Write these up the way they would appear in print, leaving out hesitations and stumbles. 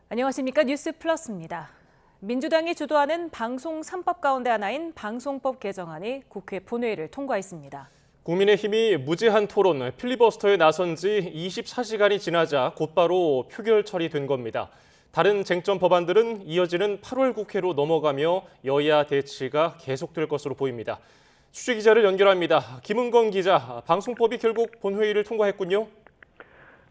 안녕하십니까. 뉴스 플러스입니다. 민주당이 주도하는 방송 3법 가운데 하나인 방송법 개정안이 국회 본회의를 통과했습니다. 국민의힘이 무제한 토론, 필리버스터에 나선 지 24시간이 지나자 곧바로 표결 처리된 겁니다. 다른 쟁점 법안들은 이어지는 8월 국회로 넘어가며 여야 대치가 계속될 것으로 보입니다. 취재기자를 연결합니다. 김은건 기자, 방송법이 결국 본회의를 통과했군요.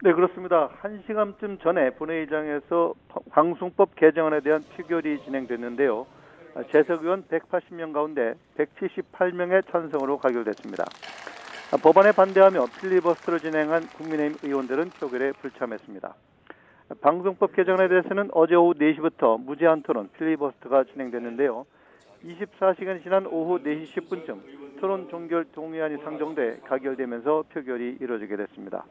네, 그렇습니다. 1시간쯤 전에 본회의장에서 방송법 개정안에 대한 표결이 진행됐는데요. 재석 의원 180명 가운데 178명의 찬성으로 가결됐습니다. 법안에 반대하며 필리버스터를 진행한 국민의힘 의원들은 표결에 불참했습니다. 방송법 개정안에 대해서는 어제 오후 4시부터 무제한 토론 필리버스터가 진행됐는데요. 24시간이 지난 오후 4시 10분쯤 토론 종결 동의안이 상정돼 가결되면서 표결이 이루어지게 됐습니다.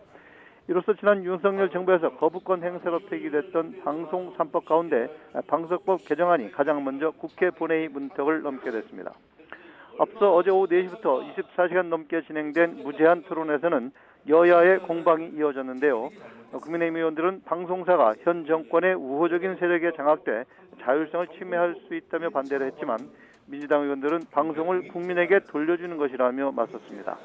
이로써 지난 윤석열 정부에서 거부권 행사로 폐기됐던 방송 3법 가운데 방송법 개정안이 가장 먼저 국회 본회의 문턱을 넘게 됐습니다. 앞서 어제 오후 4시부터 24시간 넘게 진행된 무제한 토론에서는 여야의 공방이 이어졌는데요. 국민의힘 의원들은 방송사가 현 정권의 우호적인 세력에 장악돼 자율성을 침해할 수 있다며 반대를 했지만 민주당 의원들은 방송을 국민에게 돌려주는 것이라며 맞섰습니다.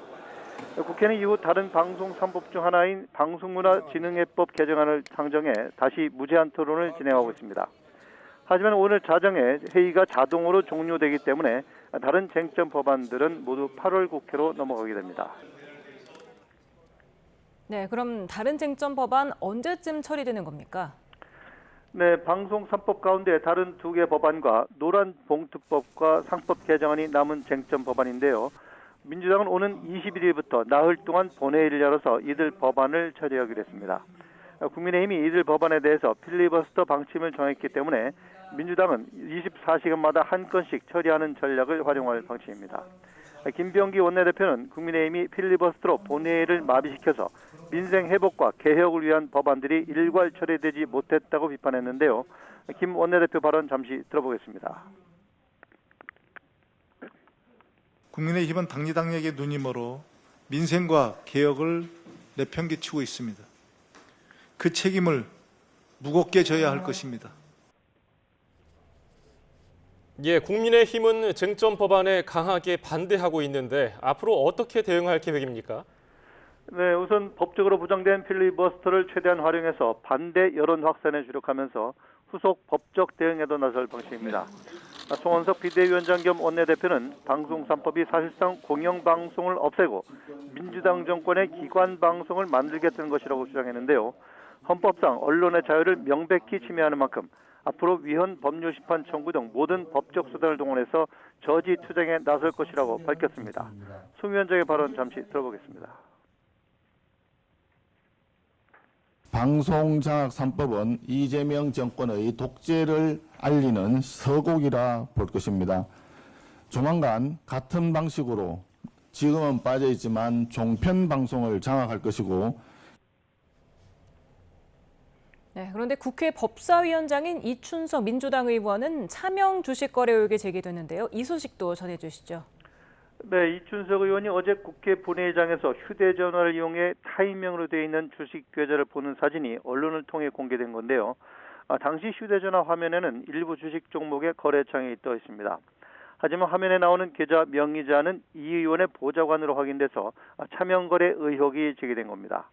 국회는 이후 다른 방송 3법 중 하나인 방송문화진흥회법 개정안을 상정해 다시 무제한 토론을 진행하고 있습니다. 하지만 오늘 자정에 회의가 자동으로 종료되기 때문에 다른 쟁점 법안들은 모두 8월 국회로 넘어가게 됩니다. 네, 그럼 다른 쟁점 법안 언제쯤 처리되는 겁니까? 네, 방송 3법 가운데 다른 2개 법안과 노란봉투법과 상법 개정안이 남은 쟁점 법안인데요. 민주당은 오는 21일부터 나흘 동안 본회의를 열어서 이들 법안을 처리하기로 했습니다. 국민의힘이 이들 법안에 대해서 필리버스터 방침을 정했기 때문에 민주당은 24시간마다 한 건씩 처리하는 전략을 활용할 방침입니다. 김병기 원내대표는 국민의힘이 필리버스터로 본회의를 마비시켜서 민생 회복과 개혁을 위한 법안들이 일괄 처리되지 못했다고 비판했는데요. 김 원내대표 발언 잠시 들어보겠습니다. 국민의힘은 당리당략에 눈이 멀어 민생과 개혁을 내팽개치고 있습니다. 그 책임을 무겁게 져야 할 것입니다. 예, 국민의힘은 쟁점 법안에 강하게 반대하고 있는데 앞으로 어떻게 대응할 계획입니까? 네, 우선 법적으로 부정된 필리버스터를 최대한 활용해서 반대 여론 확산에 주력하면서 후속 법적 대응에도 나설 방침입니다. 송원석 비대위원장 겸 원내대표는 방송 3법이 사실상 공영방송을 없애고 민주당 정권의 기관방송을 만들겠다는 것이라고 주장했는데요. 헌법상 언론의 자유를 명백히 침해하는 만큼 앞으로 위헌 법률심판 청구 등 모든 법적 수단을 동원해서 저지 투쟁에 나설 것이라고 밝혔습니다. 송 위원장의 발언 잠시 들어보겠습니다. 방송장악 3법은 이재명 정권의 독재를 알리는 서곡이라 볼 것입니다. 조만간 같은 방식으로 지금은 빠져있지만 종편 방송을 장악할 것이고. 네, 그런데 국회 법사위원장인 이춘석 민주당 의원은 차명 주식 거래 의혹이 제기됐는데요. 이 소식도 전해주시죠. 네, 이춘석 의원이 어제 국회 본회의장에서 휴대전화를 이용해 타인명으로 되어 있는 주식 계좌를 보는 사진이 언론을 통해 공개된 건데요. 당시 휴대전화 화면에는 일부 주식 종목의 거래창이 떠 있습니다. 하지만 화면에 나오는 계좌 명의자는 이 의원의 보좌관으로 확인돼서 차명거래 의혹이 제기된 겁니다.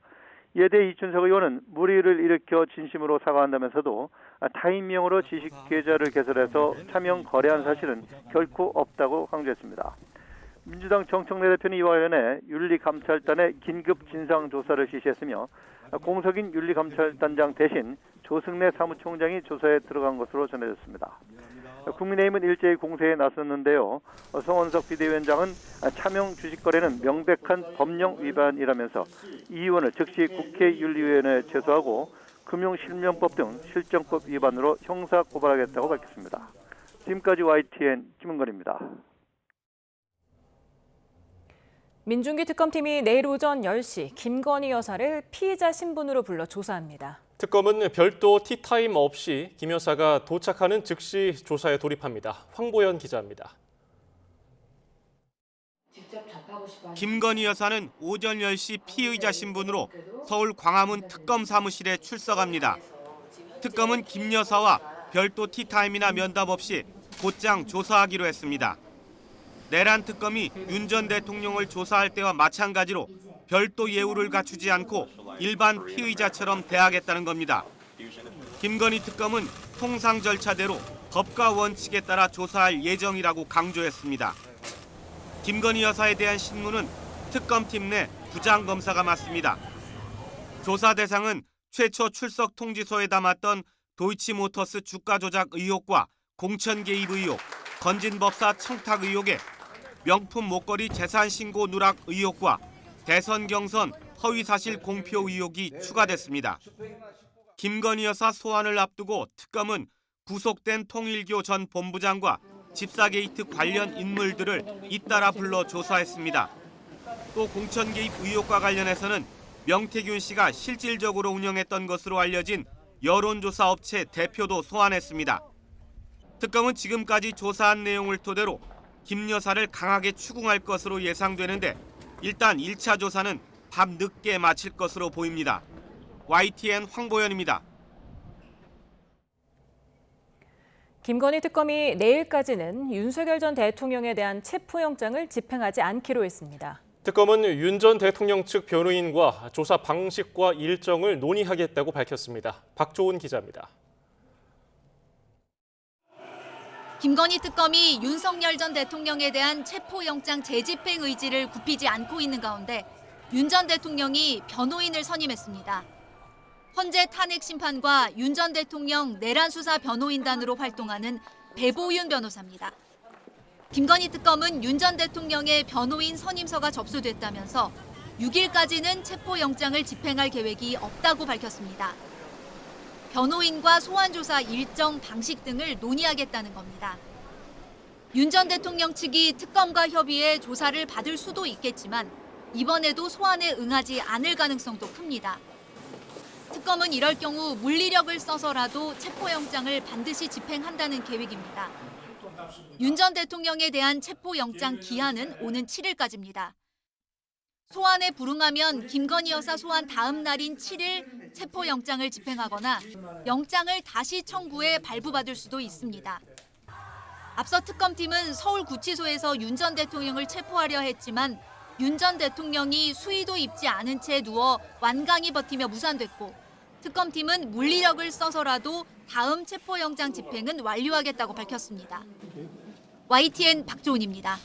이에 대해 이춘석 의원은 물의를 일으켜 진심으로 사과한다면서도 타인명으로 주식 계좌를 개설해서 차명 거래한 사실은 결코 없다고 강조했습니다. 민주당 정청래 대표는 이와 관련해 윤리감찰단에 긴급 진상조사를 지시했으며 공석인 윤리감찰단장 대신 조승래 사무총장이 조사에 들어간 것으로 전해졌습니다. 국민의힘은 일제히 공세에 나섰는데요. 송원석 비대위원장은 차명 주식 거래는 명백한 법령 위반이라면서 이 의원을 즉시 국회윤리위원회에 제소하고 금융실명법 등 실정법 위반으로 형사 고발하겠다고 밝혔습니다. 지금까지 YTN 김은건입니다. 민중기 특검팀이 내일 오전 10시 김건희 여사를 피의자 신분으로 불러 조사합니다. 특검은 별도 티타임 없이 김 여사가 도착하는 즉시 조사에 돌입합니다. 황보연 기자입니다. 김건희 여사는 오전 10시 피의자 신분으로 서울 광화문 특검 사무실에 출석합니다. 특검은 김 여사와 별도 티타임이나 면담 없이 곧장 조사하기로 했습니다. 내란 특검이 윤 전 대통령을 조사할 때와 마찬가지로 별도 예우를 갖추지 않고 일반 피의자처럼 대하겠다는 겁니다. 김건희 특검은 통상 절차대로 법과 원칙에 따라 조사할 예정이라고 강조했습니다. 김건희 여사에 대한 신문은 특검팀 내 부장검사가 맡습니다. 조사 대상은 최초 출석 통지서에 담았던 도이치모터스 주가 조작 의혹과 공천 개입 의혹, 건진법사 청탁 의혹에 명품 목걸이 재산 신고 누락 의혹과 대선 경선 허위사실 공표 의혹이 추가됐습니다. 김건희 여사 소환을 앞두고 특검은 구속된 통일교 전 본부장과 집사 게이트 관련 인물들을 잇따라 불러 조사했습니다. 또 공천 개입 의혹과 관련해서는 명태균 씨가 실질적으로 운영했던 것으로 알려진 여론조사 업체 대표도 소환했습니다. 특검은 지금까지 조사한 내용을 토대로 김 여사를 강하게 추궁할 것으로 예상되는데 일단 1차 조사는 밤 늦게 마칠 것으로 보입니다. YTN 황보현입니다. 김건희 특검이 내일까지는 윤석열 전 대통령에 대한 체포영장을 집행하지 않기로 했습니다. 특검은 윤 전 대통령 측 변호인과 조사 방식과 일정을 논의하겠다고 밝혔습니다. 박조은 기자입니다. 김건희 특검이 윤석열 전 대통령에 대한 체포영장 재집행 의지를 굽히지 않고 있는 가운데 윤 전 대통령이 변호인을 선임했습니다. 헌재 탄핵 심판과 윤 전 대통령 내란 수사 변호인단으로 활동하는 배보윤 변호사입니다. 김건희 특검은 윤 전 대통령의 변호인 선임서가 접수됐다면서 6일까지는 체포영장을 집행할 계획이 없다고 밝혔습니다. 변호인과 소환조사 일정 방식 등을 논의하겠다는 겁니다. 윤 전 대통령 측이 특검과 협의해 조사를 받을 수도 있겠지만 이번에도 소환에 응하지 않을 가능성도 큽니다. 특검은 이럴 경우 물리력을 써서라도 체포영장을 반드시 집행한다는 계획입니다. 윤 전 대통령에 대한 체포영장 기한은 오는 7일까지입니다. 소환에 불응하면 김건희 여사 소환 다음 날인 7일 체포영장을 집행하거나 영장을 다시 청구해 발부받을 수도 있습니다. 앞서 특검팀은 서울구치소에서 윤 전 대통령을 체포하려 했지만 윤 전 대통령이 수의도 입지 않은 채 누워 완강히 버티며 무산됐고 특검팀은 물리력을 써서라도 다음 체포영장 집행은 완료하겠다고 밝혔습니다. YTN 박조은입니다.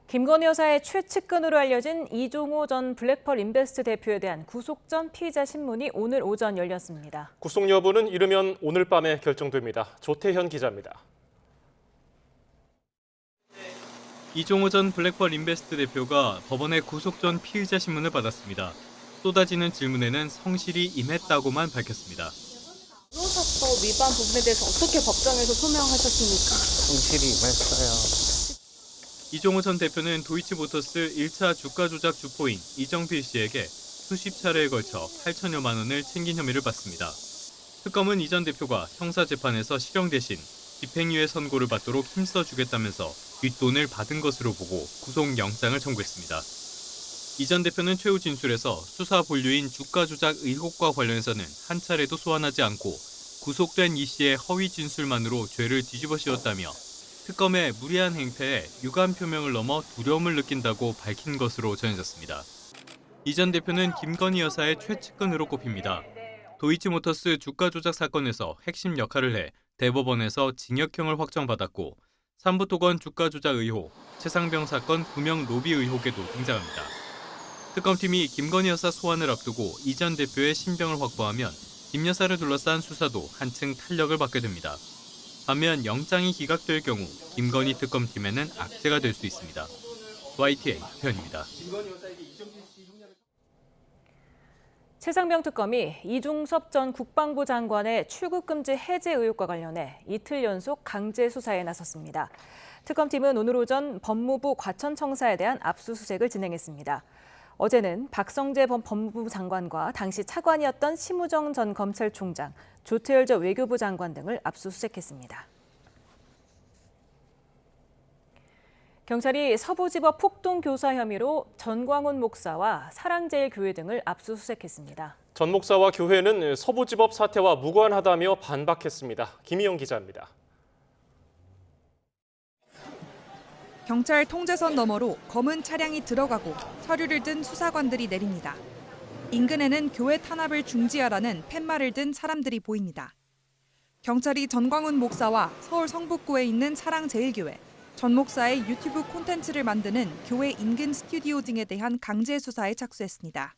김건희 여사의 최측근으로 알려진 이종호 전 블랙펄 인베스트 대표에 대한 구속 전 피의자 신문이 오늘 오전 열렸습니다. 구속 여부는 이르면 오늘 밤에 결정됩니다. 조태현 기자입니다. 이종호 전 블랙펄 인베스트 대표가 법원의 구속 전 피의자 신문을 받았습니다. 쏟아지는 질문에는 성실히 임했다고만 밝혔습니다. 형사법 위반 부분에 대해서 어떻게 법정에서 소명하셨습니까? 성실히 임했어요. 이종호 전 대표는 도이치모터스 1차 주가 조작 주포인 이정필 씨에게 수십 차례에 걸쳐 8천여만 원을 챙긴 혐의를 받습니다. 특검은 이 전 대표가 형사재판에서 실형 대신 집행유예 선고를 받도록 힘써주겠다면서 윗돈을 받은 것으로 보고 구속영장을 청구했습니다. 이 전 대표는 최후 진술에서 수사 본류인 주가 조작 의혹과 관련해서는 한 차례도 소환하지 않고 구속된 이 씨의 허위 진술만으로 죄를 뒤집어 씌웠다며 특검의 무리한 행태에 유감 표명을 넘어 두려움을 느낀다고 밝힌 것으로 전해졌습니다. 이 전 대표는 김건희 여사의 최측근으로 꼽힙니다. 도이치모터스 주가 조작 사건에서 핵심 역할을 해 대법원에서 징역형을 확정받았고 삼부토건 주가 조작 의혹, 최상병 사건 구명 로비 의혹에도 등장합니다. 특검팀이 김건희 여사 소환을 앞두고 이 전 대표의 신병을 확보하면 김 여사를 둘러싼 수사도 한층 탄력을 받게 됩니다. 반면 영장이 기각될 경우 김건희 특검팀에는 악재가 될 수 있습니다. YTN 조태현입니다. 최상병 특검이 이중섭 전 국방부 장관의 출국금지 해제 의혹과 관련해 이틀 연속 강제 수사에 나섰습니다. 특검팀은 오늘 오전 법무부 과천청사에 대한 압수수색을 진행했습니다. 어제는 박성재 법무부 장관과 당시 차관이었던 심우정 전 검찰총장, 조태열 전 외교부 장관 등을 압수수색했습니다. 경찰이 서부지법 폭동 교사 혐의로 전광훈 목사와 사랑제일교회 등을 압수수색했습니다. 전 목사와 교회는 서부지법 사태와 무관하다며 반박했습니다. 김희영 기자입니다. 경찰 통제선 너머로 검은 차량이 들어가고 서류를 든 수사관들이 내립니다. 인근에는 교회 탄압을 중지하라는 팻말을 든 사람들이 보입니다. 경찰이 전광훈 목사와 서울 성북구에 있는 사랑제일교회, 전 목사의 유튜브 콘텐츠를 만드는 교회 인근 스튜디오 등에 대한 강제 수사에 착수했습니다.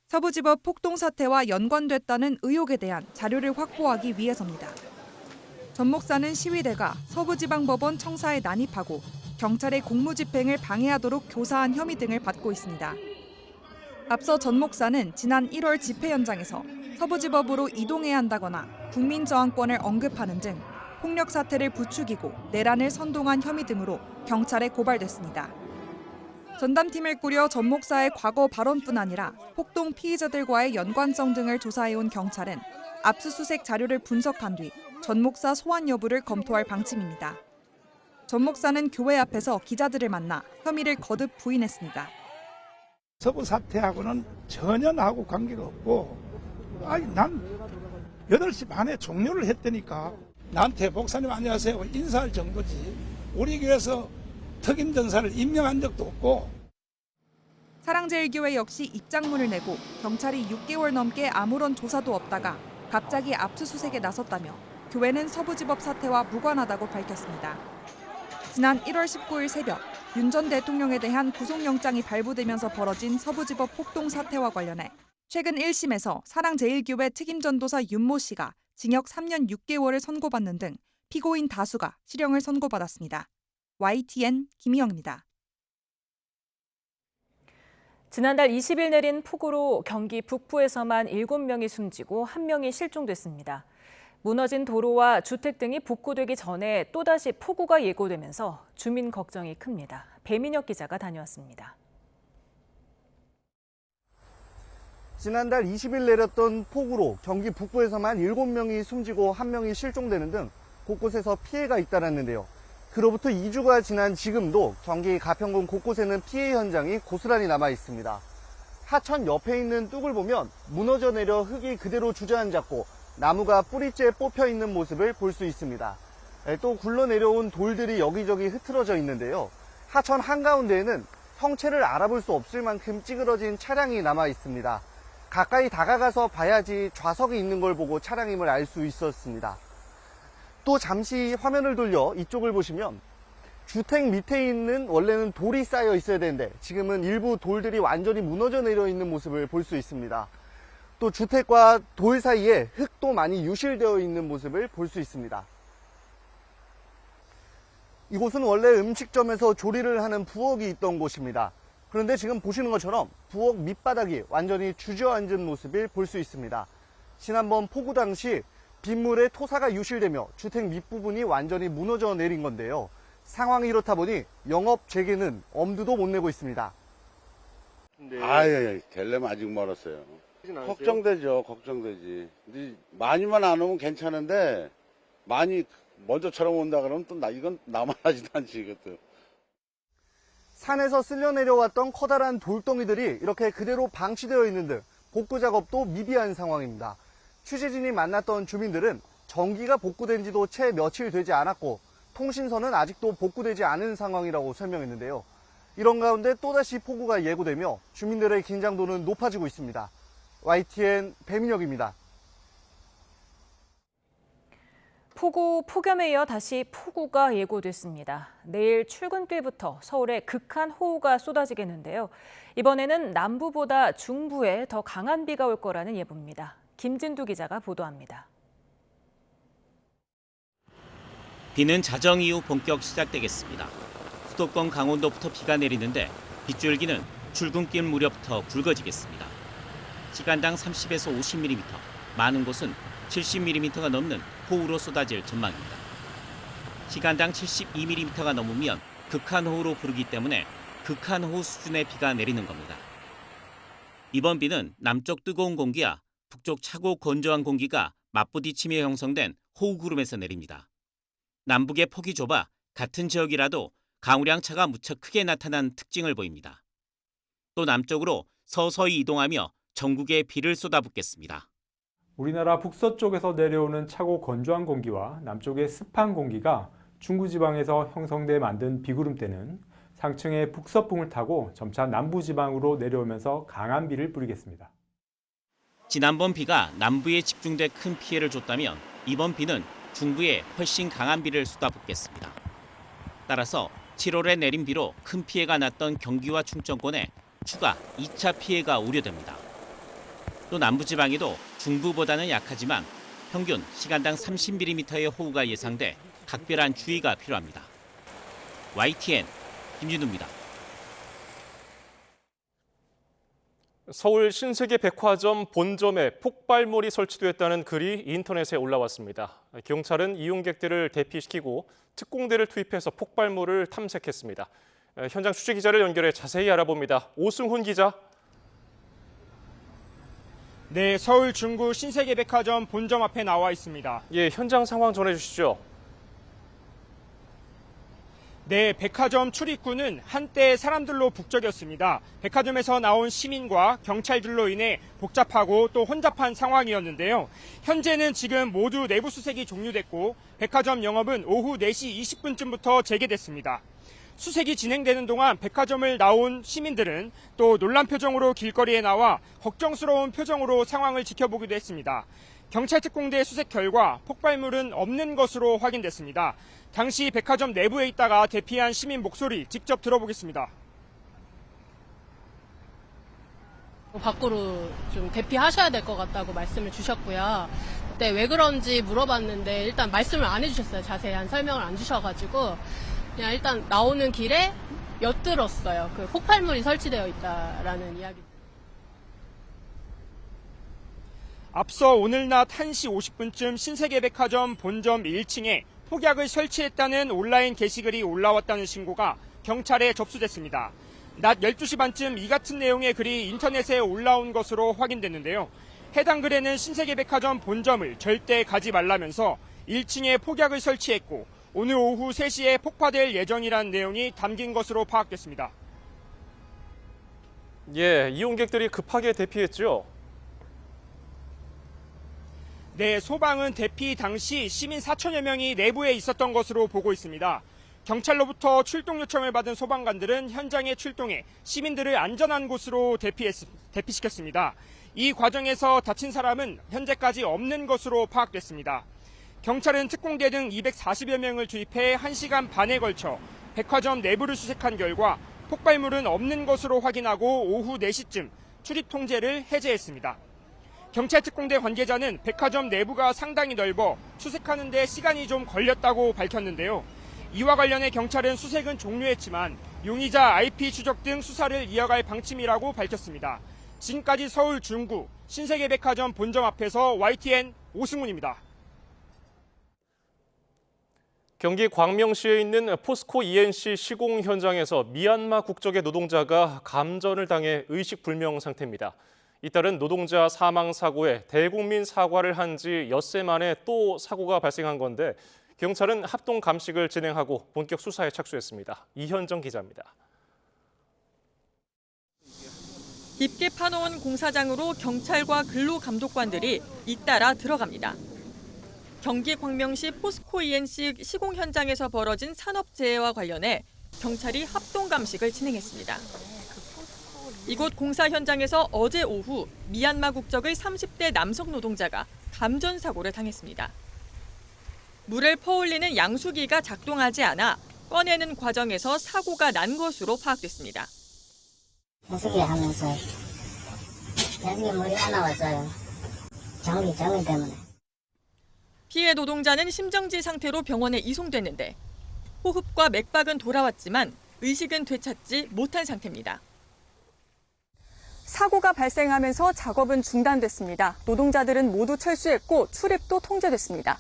서부지법 폭동 사태와 연관됐다는 의혹에 대한 자료를 확보하기 위해서입니다. 전 목사는 시위대가 서부지방법원 청사에 난입하고 경찰의 공무집행을 방해하도록 교사한 혐의 등을 받고 있습니다. 앞서 전 목사는 지난 1월 집회 현장에서 서부지법으로 이동해야 한다거나 국민저항권을 언급하는 등 폭력 사태를 부추기고 내란을 선동한 혐의 등으로 경찰에 고발됐습니다. 전담팀을 꾸려 전 목사의 과거 발언뿐 아니라 폭동 피의자들과의 연관성 등을 조사해온 경찰은 압수수색 자료를 분석한 뒤 전 목사 소환 여부를 검토할 방침입니다. 전 목사는 교회 앞에서 기자들을 만나 혐의를 거듭 부인했습니다. 서부 사태하고는 전혀 나하고 관계가 없고, 난 8시 반에 종료를 했다니까. 나한테 목사님 안녕하세요 인사할 정도지. 우리 교회에서 특임 전사를 임명한 적도 없고. 사랑제일교회 역시 입장문을 내고 경찰이 6개월 넘게 아무런 조사도 없다가 갑자기 압수수색에 나섰다며 교회는 서부지법 사태와 무관하다고 밝혔습니다. 지난 1월 19일 새벽 윤 전 대통령에 대한 구속영장이 발부되면서 벌어진 서부지법 폭동 사태와 관련해 최근 1심에서 사랑제일교회 특임전도사 윤모 씨가 징역 3년 6개월을 선고받는 등 피고인 다수가 실형을 선고받았습니다. YTN 김희영입니다. 지난달 20일 내린 폭우로 경기 북부에서만 7명이 숨지고 1명이 실종됐습니다. 무너진 도로와 주택 등이 복구되기 전에 또다시 폭우가 예고되면서 주민 걱정이 큽니다. 배민혁 기자가 다녀왔습니다. 지난달 20일 내렸던 폭우로 경기 북부에서만 7명이 숨지고 1명이 실종되는 등 곳곳에서 피해가 잇따랐는데요. 그로부터 2주가 지난 지금도 경기 가평군 곳곳에는 피해 현장이 고스란히 남아 있습니다. 하천 옆에 있는 뚝을 보면 무너져 내려 흙이 그대로 주저앉았고 나무가 뿌리째 뽑혀 있는 모습을 볼 수 있습니다. 또 굴러내려온 돌들이 여기저기 흐트러져 있는데요. 하천 한가운데에는 형체를 알아볼 수 없을 만큼 찌그러진 차량이 남아 있습니다. 가까이 다가가서 봐야지 좌석이 있는 걸 보고 차량임을 알 수 있었습니다. 또 잠시 화면을 돌려 이쪽을 보시면 주택 밑에 있는 원래는 돌이 쌓여 있어야 되는데 지금은 일부 돌들이 완전히 무너져 내려 있는 모습을 볼 수 있습니다. 또 주택과 돌 사이에 흙도 많이 유실되어 있는 모습을 볼 수 있습니다. 이곳은 원래 음식점에서 조리를 하는 부엌이 있던 곳입니다. 그런데 지금 보시는 것처럼 부엌 밑바닥이 완전히 주저앉은 모습을 볼 수 있습니다. 지난번 폭우 당시 빗물에 토사가 유실되며 주택 밑부분이 완전히 무너져 내린 건데요. 상황이 이렇다 보니 영업 재개는 엄두도 못 내고 있습니다. 되려면 아직 멀었어요. 걱정되죠, 걱정되지. 근데 많이만 안 오면 괜찮은데 많이 먼저처럼 온다 그러면 또 이건 나만 하지도 않지 이것도. 산에서 쓸려 내려왔던 커다란 돌덩이들이 이렇게 그대로 방치되어 있는 등 복구 작업도 미비한 상황입니다. 취재진이 만났던 주민들은 전기가 복구된 지도 채 며칠 되지 않았고 통신선은 아직도 복구되지 않은 상황이라고 설명했는데요. 이런 가운데 또다시 폭우가 예고되며 주민들의 긴장도는 높아지고 있습니다. YTN 배민혁입니다. 폭염에 이어 다시 폭우가 예고됐습니다. 내일 출근길부터 서울에 극한 호우가 쏟아지겠는데요. 이번에는 남부보다 중부에 더 강한 비가 올 거라는 예보입니다. 김진두 기자가 보도합니다. 비는 자정 이후 본격 시작되겠습니다. 수도권 강원도부터 비가 내리는데 빗줄기는 출근길 무렵부터 굵어지겠습니다. 시간당 30에서 50mm, 많은 곳은 70mm가 넘는 폭우로 쏟아질 전망입니다. 시간당 72mm가 넘으면 극한호우로 부르기 때문에 극한호우 수준의 비가 내리는 겁니다. 이번 비는 남쪽 뜨거운 공기와 북쪽 차고 건조한 공기가 맞부딪히며 형성된 호우구름에서 내립니다. 남북의 폭이 좁아 같은 지역이라도 강우량차가 무척 크게 나타난 특징을 보입니다. 또 남쪽으로 서서히 이동하며 전국에 비를 쏟아붓겠습니다. 우리나라 북서쪽에서 내려오는 차고 건조한 공기와 남쪽의 습한 공기가 중부지방에서 형성돼 만든 비구름대는 상층의 북서풍을 타고 점차 남부지방으로 내려오면서 강한 비를 뿌리겠습니다. 지난번 비가 남부에 집중돼 큰 피해를 줬다면 이번 비는 중부에 훨씬 강한 비를 쏟아붓겠습니다. 따라서 7월에 내린 비로 큰 피해가 났던 경기와 충청권에 추가 2차 피해가 우려됩니다. 또 남부지방에도 중부보다는 약하지만 평균 시간당 30mm의 호우가 예상돼 각별한 주의가 필요합니다. YTN 김준우입니다. 서울 신세계백화점 본점에 폭발물이 설치됐다는 글이 인터넷에 올라왔습니다. 경찰은 이용객들을 대피시키고 특공대를 투입해서 폭발물을 탐색했습니다. 현장 취재기자를 연결해 자세히 알아봅니다. 오승훈 기자. 네, 서울 중구 신세계백화점 본점 앞에 나와 있습니다. 예, 현장 상황 전해주시죠. 네, 백화점 출입구는 한때 사람들로 북적였습니다. 백화점에서 나온 시민과 경찰들로 인해 복잡하고 또 혼잡한 상황이었는데요. 현재는 지금 모두 내부 수색이 종료됐고 백화점 영업은 오후 4시 20분쯤부터 재개됐습니다. 수색이 진행되는 동안 백화점을 나온 시민들은 또 놀란 표정으로 길거리에 나와 걱정스러운 표정으로 상황을 지켜보기도 했습니다. 경찰 특공대 수색 결과 폭발물은 없는 것으로 확인됐습니다. 당시 백화점 내부에 있다가 대피한 시민 목소리 직접 들어보겠습니다. 밖으로 좀 대피하셔야 될 것 같다고 말씀을 주셨고요. 그때 왜 그런지 물어봤는데 일단 말씀을 안 해주셨어요. 자세한 설명을 안 주셔가지고 그냥 일단 나오는 길에 엿들었어요. 그 폭발물이 설치되어 있다라는 이야기. 앞서 오늘 낮 1시 50분쯤 신세계백화점 본점 1층에 폭약을 설치했다는 온라인 게시글이 올라왔다는 신고가 경찰에 접수됐습니다. 낮 12시 반쯤 이 같은 내용의 글이 인터넷에 올라온 것으로 확인됐는데요. 해당 글에는 신세계백화점 본점을 절대 가지 말라면서 1층에 폭약을 설치했고 오늘 오후 3시에 폭파될 예정이라는 내용이 담긴 것으로 파악됐습니다. 예, 이용객들이 급하게 대피했죠. 네, 소방은 대피 당시 시민 4천여 명이 내부에 있었던 것으로 보고 있습니다. 경찰로부터 출동 요청을 받은 소방관들은 현장에 출동해 시민들을 안전한 곳으로 대피시켰습니다. 이 과정에서 다친 사람은 현재까지 없는 것으로 파악됐습니다. 경찰은 특공대 등 240여 명을 투입해 1시간 반에 걸쳐 백화점 내부를 수색한 결과 폭발물은 없는 것으로 확인하고 오후 4시쯤 출입 통제를 해제했습니다. 경찰 특공대 관계자는 백화점 내부가 상당히 넓어 수색하는 데 시간이 좀 걸렸다고 밝혔는데요. 이와 관련해 경찰은 수색은 종료했지만 용의자 IP 추적 등 수사를 이어갈 방침이라고 밝혔습니다. 지금까지 서울 중구 신세계백화점 본점 앞에서 YTN 오승훈입니다. 경기 광명시에 있는 포스코 ENC 시공 현장에서 미얀마 국적의 노동자가 감전을 당해 의식불명 상태입니다. 이따른 노동자 사망 사고에 대국민 사과를 한 지 엿새 만에 또 사고가 발생한 건데 경찰은 합동 감식을 진행하고 본격 수사에 착수했습니다. 이현정 기자입니다. 깊게 파놓은 공사장으로 경찰과 근로감독관들이 잇따라 들어갑니다. 경기 광명시 포스코 ENC 시공 현장에서 벌어진 산업재해와 관련해 경찰이 합동 감식을 진행했습니다. 이곳 공사 현장에서 어제 오후 미얀마 국적의 30대 남성 노동자가 감전 사고를 당했습니다. 물을 퍼올리는 양수기가 작동하지 않아 꺼내는 과정에서 사고가 난 것으로 파악됐습니다. 양수기 하면서 양수기 물이 안 나왔어요. 장비 때문에. 피해 노동자는 심정지 상태로 병원에 이송됐는데 호흡과 맥박은 돌아왔지만 의식은 되찾지 못한 상태입니다. 사고가 발생하면서 작업은 중단됐습니다. 노동자들은 모두 철수했고 출입도 통제됐습니다.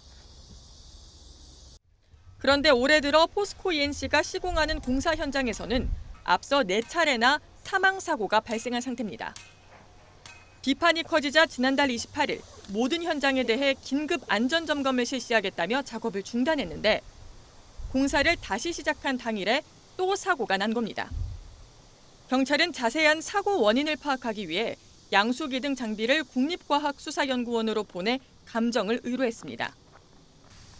그런데 올해 들어 포스코 ENC가 시공하는 공사 현장에서는 앞서 4차례나 사망 사고가 발생한 상태입니다. 비판이 커지자 지난달 28일 모든 현장에 대해 긴급 안전 점검을 실시하겠다며 작업을 중단했는데 공사를 다시 시작한 당일에 또 사고가 난 겁니다. 경찰은 자세한 사고 원인을 파악하기 위해 양수기 등 장비를 국립과학수사연구원으로 보내 감정을 의뢰했습니다.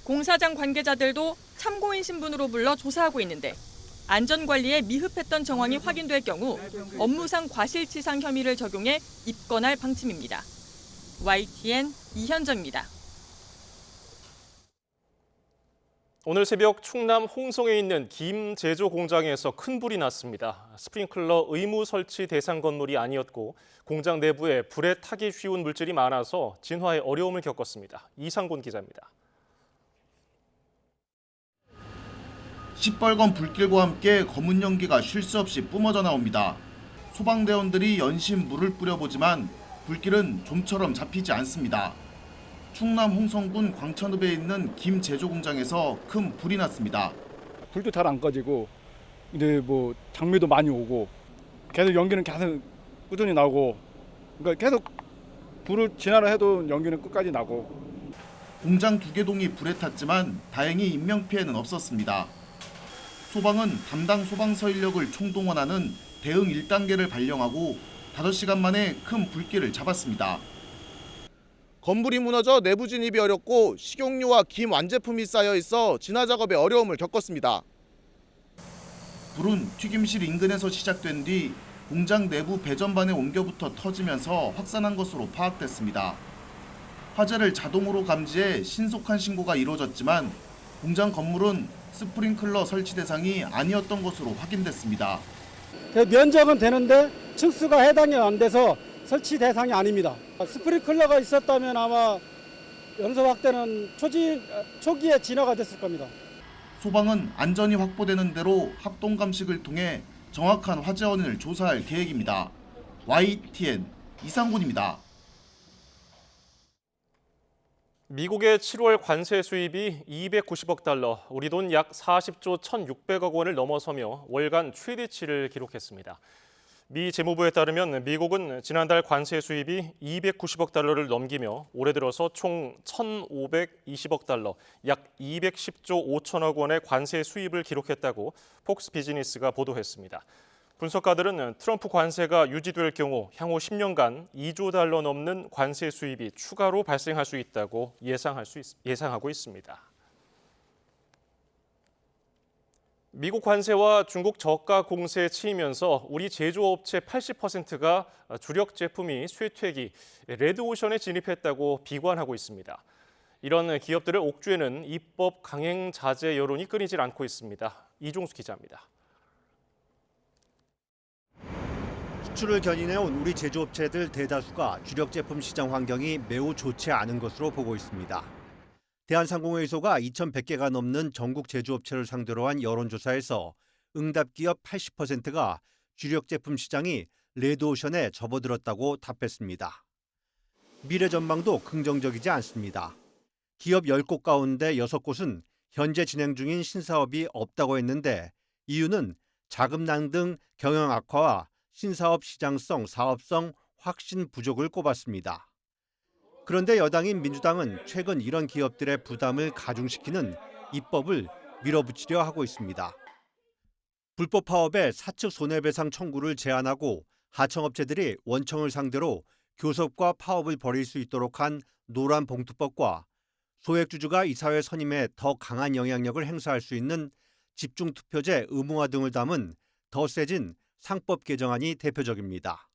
공사장 관계자들도 참고인 신분으로 불러 조사하고 있는데 안전관리에 미흡했던 정황이 확인될 경우 업무상 과실치상 혐의를 적용해 입건할 방침입니다. YTN 이현정입니다. 오늘 새벽 충남 홍성에 있는 김 제조 공장에서 큰 불이 났습니다. 스프링클러 의무 설치 대상 건물이 아니었고 공장 내부에 불에 타기 쉬운 물질이 많아서 진화에 어려움을 겪었습니다. 이상곤 기자입니다. 시뻘건 불길과 함께 검은 연기가 쉴 새 없이 뿜어져 나옵니다. 소방대원들이 연신 물을 뿌려보지만 불길은 좀처럼 잡히지 않습니다. 충남 홍성군 광천읍에 있는 김 제조 공장에서 큰 불이 났습니다. 불도 잘 안 꺼지고 이제 뭐 장미도 많이 오고 계속 연기는 계속 꾸준히 나고 그러니까 계속 불을 진화를 해도 연기는 끝까지 나고. 공장 2개 동이 불에 탔지만 다행히 인명피해는 없었습니다. 소방은 담당 소방서 인력을 총동원하는 대응 1단계를 발령하고 5시간 만에 큰 불길을 잡았습니다. 건물이 무너져 내부 진입이 어렵고 식용유와 김 완제품이 쌓여 있어 진화 작업에 어려움을 겪었습니다. 불은 튀김실 인근에서 시작된 뒤 공장 내부 배전반에 옮겨붙어 터지면서 확산한 것으로 파악됐습니다. 화재를 자동으로 감지해 신속한 신고가 이루어졌지만 공장 건물은 스프링클러 설치 대상이 아니었던 것으로 확인됐습니다. 면적은 되는데 층수가 해당이 안 돼서 설치 대상이 아닙니다. 스프링클러가 있었다면 아마 연소 확대는 초기에 진화가 됐을 겁니다. 소방은 안전이 확보되는 대로 합동 감식을 통해 정확한 화재 원인을 조사할 계획입니다. YTN 이상곤입니다. 미국의 7월 관세 수입이 290억 달러, 우리 돈 약 40조 1,600억 원을 넘어서며 월간 최대치를 기록했습니다. 미 재무부에 따르면 미국은 지난달 관세 수입이 290억 달러를 넘기며 올해 들어서 총 1,520억 달러, 약 210조 5천억 원의 관세 수입을 기록했다고 폭스 비즈니스가 보도했습니다. 분석가들은 트럼프 관세가 유지될 경우 향후 10년간 2조 달러 넘는 관세 수입이 추가로 발생할 수 있다고 예상하고 있습니다. 미국 관세와 중국 저가 공세에 치이면서 우리 제조업체 80%가 주력 제품이 쇠퇴기, 레드오션에 진입했다고 비관하고 있습니다. 이런 기업들을 옥죄는 입법 강행 자제 여론이 끊이질 않고 있습니다. 이종수 기자입니다. 수출을 견인해온 우리 제조업체들 대다수가 주력 제품 시장 환경이 매우 좋지 않은 것으로 보고 있습니다. 대한상공회의소가 2,100개가 넘는 전국 제조업체를 상대로 한 여론조사에서 응답 기업 80%가 주력 제품 시장이 레드오션에 접어들었다고 답했습니다. 미래 전망도 긍정적이지 않습니다. 기업 10곳 가운데 6곳은 현재 진행 중인 신사업이 없다고 했는데 이유는 자금난 등 경영 악화와 신사업 시장성, 사업성 확신 부족을 꼽았습니다. 그런데 여당인 민주당은 최근 이런 기업들의 부담을 가중시키는 입법을 밀어붙이려 하고 있습니다. 불법 파업에 사측 손해배상 청구를 제한하고 하청업체들이 원청을 상대로 교섭과 파업을 벌일 수 있도록 한 노란봉투법과 소액주주가 이사회 선임에 더 강한 영향력을 행사할 수 있는 집중투표제 의무화 등을 담은 더 세진 상법 개정안이 대표적입니다.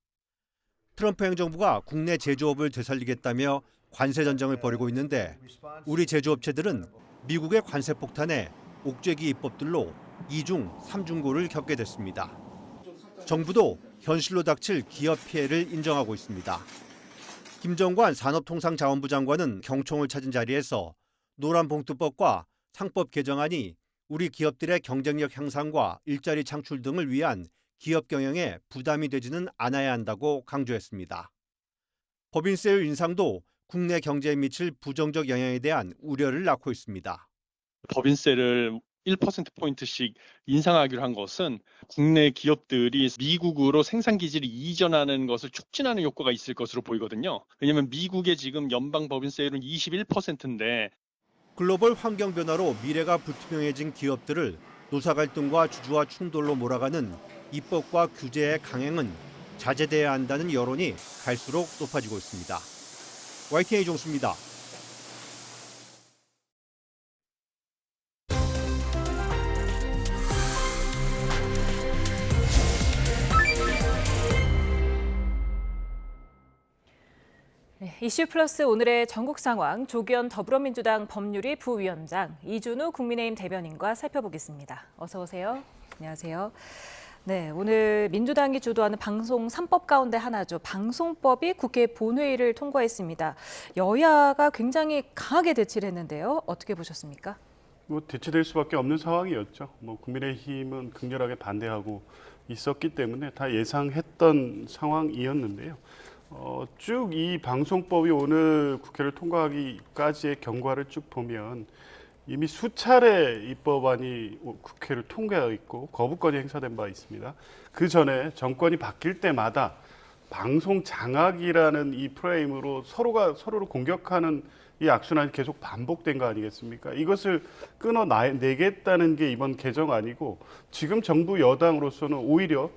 트럼프 행정부가 국내 제조업을 되살리겠다며 관세 전쟁을 벌이고 있는데 우리 제조업체들은 미국의 관세 폭탄에 옥죄기 입법들로 2중 3중고를 겪게 됐습니다. 정부도 현실로 닥칠 기업 피해를 인정하고 있습니다. 김정관 산업통상자원부 장관은 경총을 찾은 자리에서 노란봉투법과 상법 개정안이 우리 기업들의 경쟁력 향상과 일자리 창출 등을 위한 기업 경영에 부담이 되지는 않아야 한다고 강조했습니다. 법인세율 인상도 국내 경제에 미칠 부정적 영향에 대한 우려를 낳고 있습니다. 법인세를 1%포인트씩 인상하기로 한 것은 국내 기업들이 미국으로 생산기지를 이전하는 것을 촉진하는 효과가 있을 것으로 보이거든요. 왜냐하면 미국의 지금 연방 법인세율은 21%인데 글로벌 환경 변화로 미래가 불투명해진 기업들을 노사 갈등과 주주와 충돌로 몰아가는 입법과 규제의 강행은 자제돼야 한다는 여론이 갈수록 높아지고 있습니다. YTN 이종수입니다. 네, 이슈 플러스 오늘의 전국 상황 조기현 더불어민주당 법률위 부위원장, 이준우 국민의힘 대변인과 살펴보겠습니다. 어서 오세요. 안녕하세요. 네, 오늘 민주당이 주도하는 방송 3법 가운데 하나죠. 방송법이 국회 본회의를 통과했습니다. 여야가 굉장히 강하게 대치를 했는데요. 어떻게 보셨습니까? 대치될 수밖에 없는 상황이었죠. 국민의힘은 극렬하게 반대하고 있었기 때문에 다 예상했던 상황이었는데요. 쭉 이 방송법이 오늘 국회를 통과하기까지의 경과를 쭉 보면 이미 수차례 입법안이 국회를 통과했고 거부권이 행사된 바 있습니다. 그 전에 정권이 바뀔 때마다 방송 장악이라는 이 프레임으로 서로가 서로를 공격하는 이 악순환이 계속 반복된 거 아니겠습니까? 이것을 끊어내겠다는 게 이번 개정 아니고 지금 정부 여당으로서는 오히려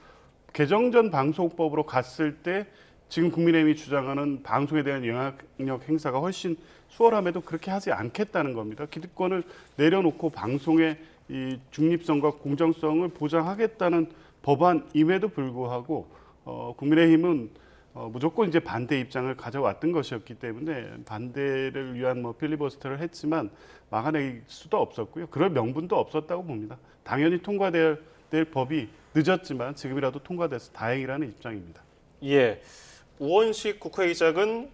개정 전 방송법으로 갔을 때 지금 국민의힘이 주장하는 방송에 대한 영향력 행사가 훨씬 수월함에도 그렇게 하지 않겠다는 겁니다. 기득권을 내려놓고 방송의 이 중립성과 공정성을 보장하겠다는 법안임에도 불구하고 국민의힘은 무조건 이제 반대 입장을 가져왔던 것이었기 때문에 반대를 위한 필리버스터를 했지만 막아낼 수도 없었고요. 그럴 명분도 없었다고 봅니다. 당연히 통과될 법이 늦었지만 지금이라도 통과돼서 다행이라는 입장입니다. 예. 우원식 국회의장은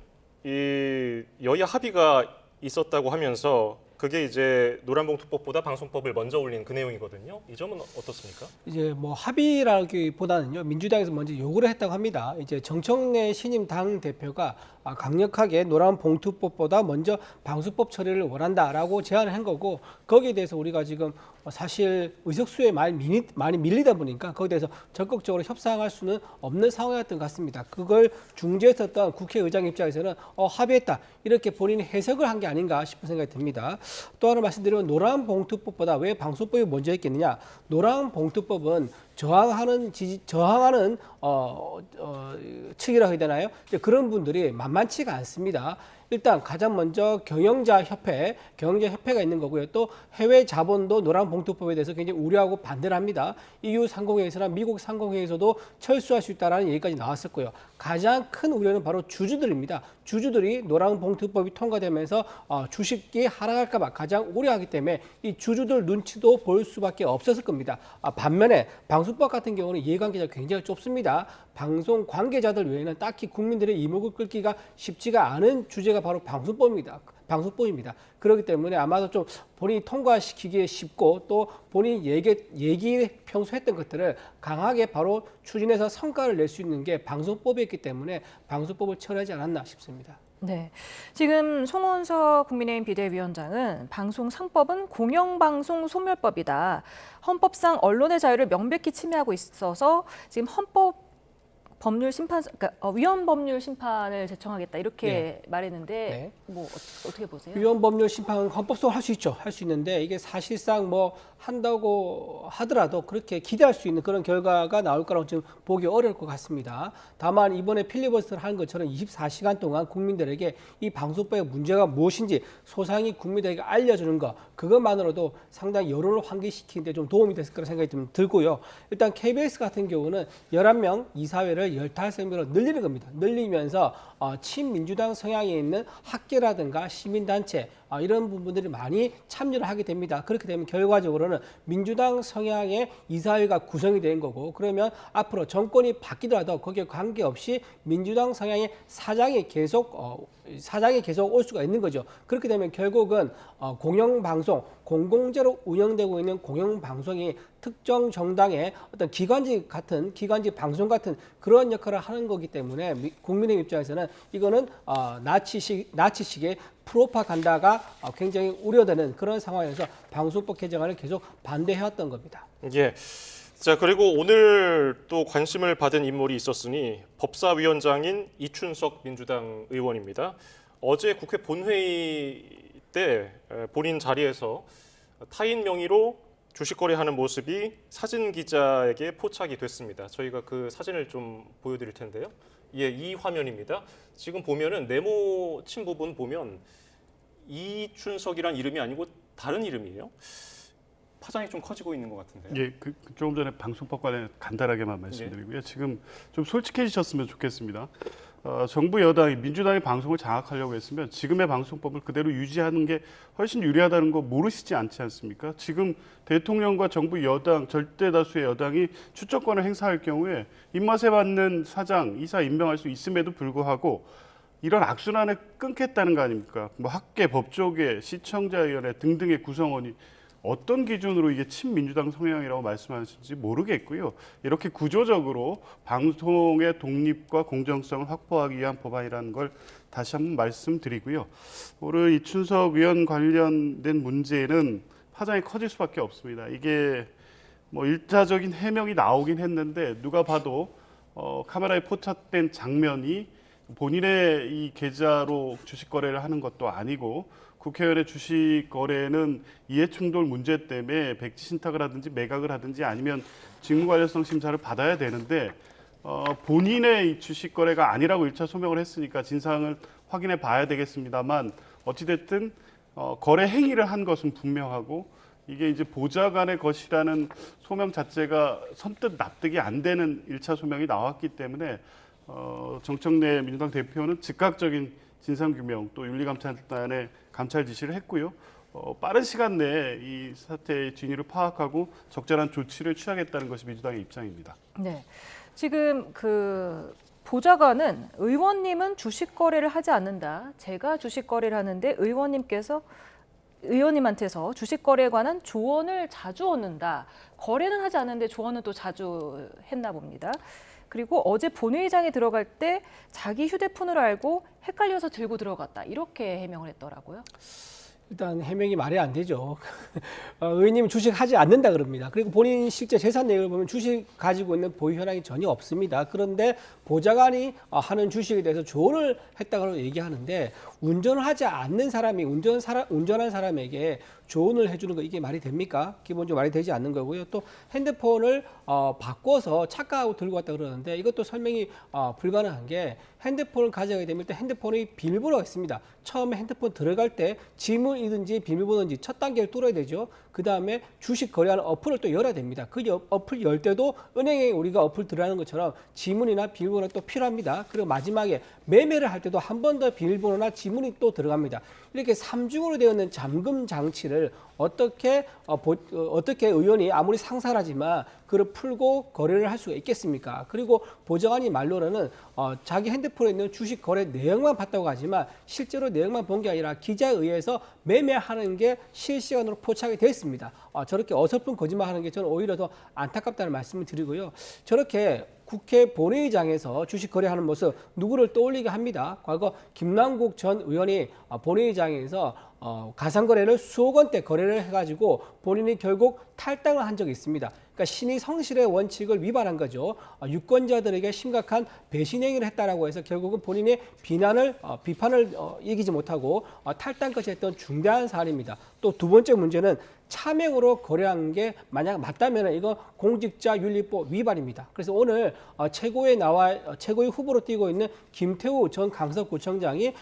이 여야 합의가 있었다고 하면서 그게 이제 노란봉투법보다 방송법을 먼저 올린 그 내용이거든요. 이 점은 어떻습니까? 이제 합의라기보다는요, 민주당에서 먼저 요구를 했다고 합니다. 이제 정청래 신임 당 대표가 강력하게 노란봉투법보다 먼저 방송법 처리를 원한다라고 제안을 한 거고, 거기에 대해서 우리가 지금 사실 의석수에 많이 밀리다 보니까 거기에 대해서 적극적으로 협상할 수는 없는 상황이었던 것 같습니다. 그걸 중재했었던 국회의장 입장에서는 합의했다 이렇게 본인이 해석을 한 게 아닌가 싶은 생각이 듭니다. 또 하나 말씀드리면 노란봉투법보다 왜 방송법이 먼저 했겠느냐? 노란봉투법은 저항하는 측이라고 해야 되나요? 그런 분들이 만만치가 않습니다. 일단 가장 먼저 경영자협회가 있는 거고요. 또 해외 자본도 노란봉투법에 대해서 굉장히 우려하고 반대를 합니다. EU 상공회의소나 미국 상공회의소도 철수할 수 있다는 얘기까지 나왔었고요. 가장 큰 우려는 바로 주주들입니다. 주주들이 노란봉투법이 통과되면서 주식이 하락할까 봐 가장 우려하기 때문에 이 주주들 눈치도 볼 수밖에 없었을 겁니다. 반면에 방송법 같은 경우는 이해관계자가 굉장히 좁습니다. 방송 관계자들 외에는 딱히 국민들의 이목을 끌기가 쉽지가 않은 주제가 바로 방송법입니다. 그렇기 때문에 아마도 좀 본인이 통과시키기에 쉽고 또 본인이 얘기 평소 했던 것들을 강하게 바로 추진해서 성과를 낼 수 있는 게 방송법이었기 때문에 방송법을 처리하지 않았나 싶습니다. 네, 지금 송원석 국민의힘 비대위원장은 방송 3법은 공영방송 소멸법이다. 헌법상 언론의 자유를 명백히 침해하고 있어서 지금 위헌 법률 심판을 제청하겠다 이렇게 말했는데 어떻게 보세요? 위헌 법률 심판은 헌법적으로 할 수 있죠. 할 수 있는데 이게 사실상 한다고 하더라도 그렇게 기대할 수 있는 그런 결과가 나올 거라고 지금 보기 어려울 것 같습니다. 다만 이번에 필리버스터를 한 것처럼 24시간 동안 국민들에게 이 방송법의 문제가 무엇인지 소상히 국민들에게 알려주는 것, 그것만으로도 상당히 여론을 환기시키는 데 좀 도움이 됐을 거라 생각이 좀 들고요. 일단 KBS 같은 경우는 11명 이사회를 15명으로 늘리는 겁니다. 늘리면서 친민주당 성향에 있는 학계라든가 시민단체 이런 부분들이 많이 참여를 하게 됩니다. 그렇게 되면 결과적으로는 민주당 성향의 이사회가 구성이 된 거고, 그러면 앞으로 정권이 바뀌더라도 거기에 관계없이 민주당 성향의 사장이 계속 올 수가 있는 거죠. 그렇게 되면 결국은 공영방송, 공공재로 운영되고 있는 공영방송이 특정 정당의 어떤 기관지 방송 같은 그런 역할을 하는 거기 때문에 국민의 입장에서는 이거는 나치식의 프로파간다가 굉장히 우려되는 그런 상황에서 방송법 개정안을 계속 반대해왔던 겁니다. 예. 자, 그리고 오늘 또 관심을 받은 인물이 있었으니 법사위원장인 이춘석 민주당 의원입니다. 어제 국회 본회의 때 본인 자리에서 타인 명의로 주식 거래하는 모습이 사진 기자에게 포착이 됐습니다. 저희가 그 사진을 좀 보여드릴 텐데요. 예, 이 화면입니다. 지금 보면은 네모 친 부분 보면 이춘석이란 이름이 아니고 다른 이름이에요. 파장이 좀 커지고 있는 것 같은데요. 예, 조금 전에 방송법 관련 간단하게만 말씀드리고요. 지금 좀 솔직해지셨으면 좋겠습니다. 정부 여당이 민주당이 방송을 장악하려고 했으면 지금의 방송법을 그대로 유지하는 게 훨씬 유리하다는 거 모르시지 않지 않습니까? 지금 대통령과 정부 여당, 절대 다수의 여당이 추천권을 행사할 경우에 입맛에 맞는 사장, 이사 임명할 수 있음에도 불구하고 이런 악순환을 끊겠다는 거 아닙니까? 뭐 학계, 법조계, 시청자위원회 등등의 구성원이 어떤 기준으로 이게 친민주당 성향이라고 말씀하시는지 모르겠고요. 이렇게 구조적으로 방송의 독립과 공정성을 확보하기 위한 법안이라는 걸 다시 한번 말씀드리고요. 오늘 이춘석 의원 관련된 문제는 파장이 커질 수밖에 없습니다. 이게 뭐 일차적인 해명이 나오긴 했는데 누가 봐도 카메라에 포착된 장면이 본인의 이 계좌로 주식 거래를 하는 것도 아니고 국회의원의 주식 거래는 이해충돌 문제 때문에 백지 신탁을 하든지 매각을 하든지 아니면 직무관련성 심사를 받아야 되는데 본인의 이 주식 거래가 아니라고 1차 소명을 했으니까 진상을 확인해 봐야 되겠습니다만 어찌됐든 거래 행위를 한 것은 분명하고 이게 이제 보좌관의 것이라는 소명 자체가 선뜻 납득이 안 되는 1차 소명이 나왔기 때문에 정청래 민주당 대표는 즉각적인 진상규명 또 윤리감찰단에 감찰 지시를 했고요. 빠른 시간 내에 이 사태의 진위를 파악하고 적절한 조치를 취하겠다는 것이 민주당의 입장입니다. 네, 지금 그 보좌관은 의원님은 주식 거래를 하지 않는다. 제가 주식 거래를 하는데 의원님한테서 주식 거래에 관한 조언을 자주 얻는다. 거래는 하지 않는데 조언은 또 자주 했나 봅니다. 그리고 어제 본회의장에 들어갈 때 자기 휴대폰을 알고 헷갈려서 들고 들어갔다. 이렇게 해명을 했더라고요. 일단 해명이 말이 안 되죠. 의원님은 주식하지 않는다 그럽니다. 그리고 본인 실제 재산 내역을 보면 주식 가지고 있는 보유 현황이 전혀 없습니다. 그런데 보좌관이 하는 주식에 대해서 조언을 했다고 얘기하는데 운전을 하지 않는 사람이 운전한 사람에게 조언을 해주는 거 이게 말이 됩니까? 기본적으로 말이 되지 않는 거고요. 또 핸드폰을 바꿔서 착각하고 들고 왔다 그러는데 이것도 설명이 불가능한 게 핸드폰을 가져가게 되면 일단 핸드폰의 비밀번호가 있습니다. 처음에 핸드폰 들어갈 때 지문이든지 비밀번호인지 첫 단계를 뚫어야 되죠. 그 다음에 주식 거래하는 어플을 또 열어야 됩니다. 그 어플 열 때도 은행에 우리가 어플 들어가는 것처럼 지문이나 비밀번호가 또 필요합니다. 그리고 마지막에 매매를 할 때도 한 번 더 비밀번호나 지문이 또 들어갑니다. 이렇게 3중으로 되어 있는 잠금 장치를 어떻게 의원이 아무리 상상하지만 그걸 풀고 거래를 할 수가 있겠습니까? 그리고 보좌관이 말로는 자기 핸드폰에 있는 주식 거래 내역만 봤다고 하지만 실제로 내역만 본 게 아니라 기자에 의해서 매매하는 게 실시간으로 포착이 됐습니다. 저렇게 어설픈 거짓말하는 게 저는 오히려 더 안타깝다는 말씀을 드리고요. 저렇게 국회 본회의장에서 주식 거래하는 모습 누구를 떠올리게 합니다. 과거 김남국 전 의원이 본회의장에서 가상거래를 수억 원대 거래를 해가지고 본인이 결국 탈당을 한 적이 있습니다. 그러니까 신의 성실의 원칙을 위반한 거죠. 유권자들에게 심각한 배신 행위를 했다라고 해서 결국은 본인의 비판을 이기지 못하고 탈당까지 했던 중대한 사안입니다. 또 두 번째 문제는 차명으로 거래한 게 만약 맞다면 이거 공직자윤리법 위반입니다. 그래서 오늘 최고의 후보로 뛰고 있는 김태우 전 강서구청장이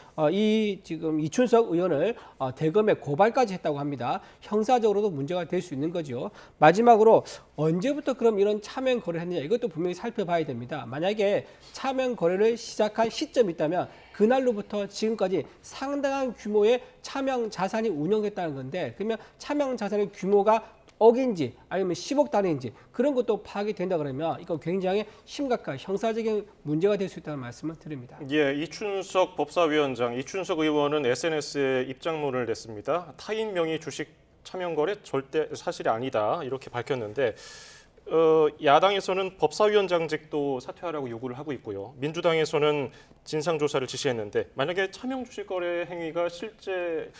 지금 이춘석 의원을 대검에 고발까지 했다고 합니다. 형사적으로도 문제가 될 수 있는 거죠. 마지막으로 언제부터 그럼 이런 차명 거래를 했느냐 이것도 분명히 살펴봐야 됩니다. 만약에 차명 거래를 시작한 시점이 있다면 그날로부터 지금까지 상당한 규모의 차명 자산이 운영됐다는 건데 그러면 차명 자산의 규모가 억인지 아니면 10억 단위인지 그런 것도 파악이 된다 그러면 이거 굉장히 심각한 형사적인 문제가 될 수 있다는 말씀을 드립니다. 예, 이춘석 법사위원장, 이춘석 의원은 SNS에 입장문을 냈습니다. 타인 명의 주식 차명 거래 절대 사실이 아니다 이렇게 밝혔는데 야당에서는 법사위원장직도 사퇴하라고 요구를 하고 있고요. 민주당에서는 진상조사를 지시했는데 만약에 차명 주식 거래 행위가 실제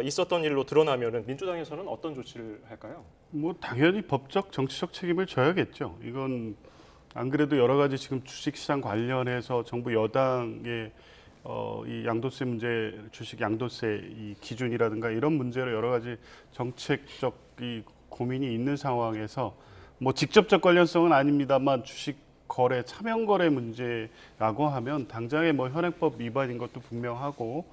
있었던 일로 드러나면은 민주당에서는 어떤 조치를 할까요? 뭐 당연히 법적 정치적 책임을 져야겠죠. 이건 안 그래도 여러 가지 지금 주식시장 관련해서 정부 여당의 이 양도세 문제, 주식 양도세 이 기준이라든가 이런 문제로 여러 가지 정책적 이 고민이 있는 상황에서 뭐 직접적 관련성은 아닙니다만 주식 거래, 차명 거래 문제라고 하면 당장의 뭐 현행법 위반인 것도 분명하고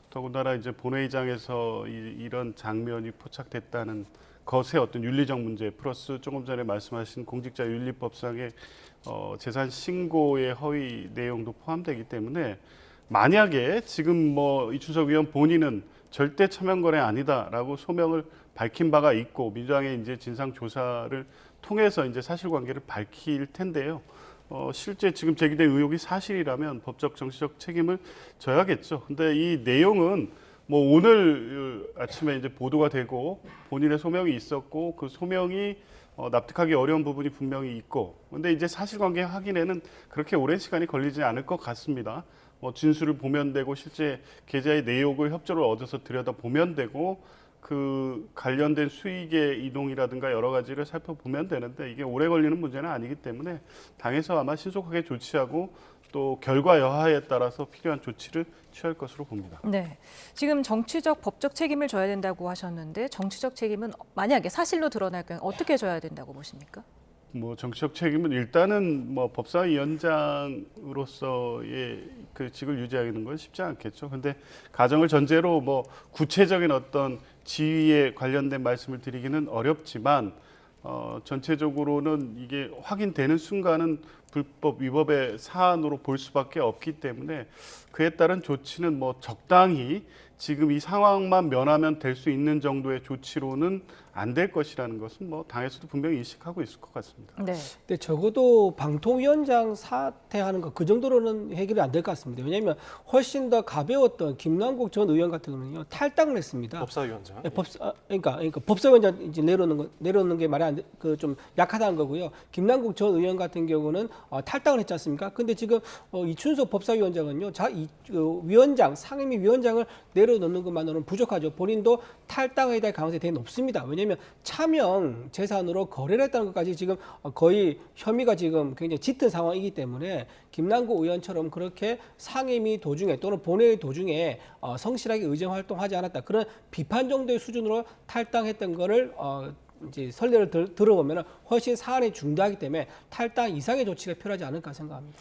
더군다나 이제 본회의장에서 이런 장면이 포착됐다는 것의 어떤 윤리적 문제 플러스 조금 전에 말씀하신 공직자윤리법상의 재산 신고의 허위 내용도 포함되기 때문에 만약에 지금 뭐 이춘석 의원 본인은 절대 차명 거래 아니다라고 소명을 밝힌 바가 있고 민주당의 이제 진상 조사를 통해서 이제 사실관계를 밝힐 텐데요. 실제 지금 제기된 의혹이 사실이라면 법적 정치적 책임을 져야겠죠. 근데 이 내용은 뭐 오늘 아침에 이제 보도가 되고 본인의 소명이 있었고 그 소명이 납득하기 어려운 부분이 분명히 있고 근데 이제 사실관계 확인에는 그렇게 오랜 시간이 걸리지 않을 것 같습니다. 진술을 보면 되고 실제 계좌의 내역을 협조를 얻어서 들여다보면 되고 그 관련된 수익의 이동이라든가 여러 가지를 살펴보면 되는데 이게 오래 걸리는 문제는 아니기 때문에 당에서 아마 신속하게 조치하고 또 결과 여하에 따라서 필요한 조치를 취할 것으로 봅니다. 네, 지금 정치적 법적 책임을 져야 된다고 하셨는데 정치적 책임은 만약에 사실로 드러날 경우 어떻게 져야 된다고 보십니까? 뭐 정치적 책임은 일단은 뭐 법사위원장으로서의 그 직을 유지하는 건 쉽지 않겠죠. 근데 가정을 전제로 뭐 구체적인 어떤 지위에 관련된 말씀을 드리기는 어렵지만 전체적으로는 이게 확인되는 순간은 불법 위법의 사안으로 볼 수밖에 없기 때문에 그에 따른 조치는 뭐 적당히 지금 이 상황만 면하면 될 수 있는 정도의 조치로는 안 될 것이라는 것은 뭐 당에서도 분명히 인식하고 있을 것 같습니다. 네. 근데 적어도 방통위원장 사퇴하는 거 그 정도로는 해결이 안 될 것 같습니다. 왜냐하면 훨씬 더 가벼웠던 김남국 전 의원 같은 경우는요 탈당을 했습니다. 법사위원장. 네, 그러니까 법사위원장 이제 내려놓는 게 말이 안 돼, 좀 약하다는 거고요. 김남국 전 의원 같은 경우는 탈당을 했지 않습니까? 근데 지금 이춘석 법사위원장은요, 위원장 상임위 위원장을 내려놓는 것만으로는 부족하죠. 본인도 탈당해야 될 가능성이 되게 높습니다. 왜냐하면 차명 재산으로 거래를 했다는 것까지 지금 거의 혐의가 지금 굉장히 짙은 상황이기 때문에 김남국 의원처럼 그렇게 상임위 도중에 또는 본회의 도중에 성실하게 의정 활동하지 않았다. 그런 비판 정도의 수준으로 탈당했던 거를 이제 선례를 들어보면 훨씬 사안이 중대하기 때문에 탈당 이상의 조치가 필요하지 않을까 생각합니다.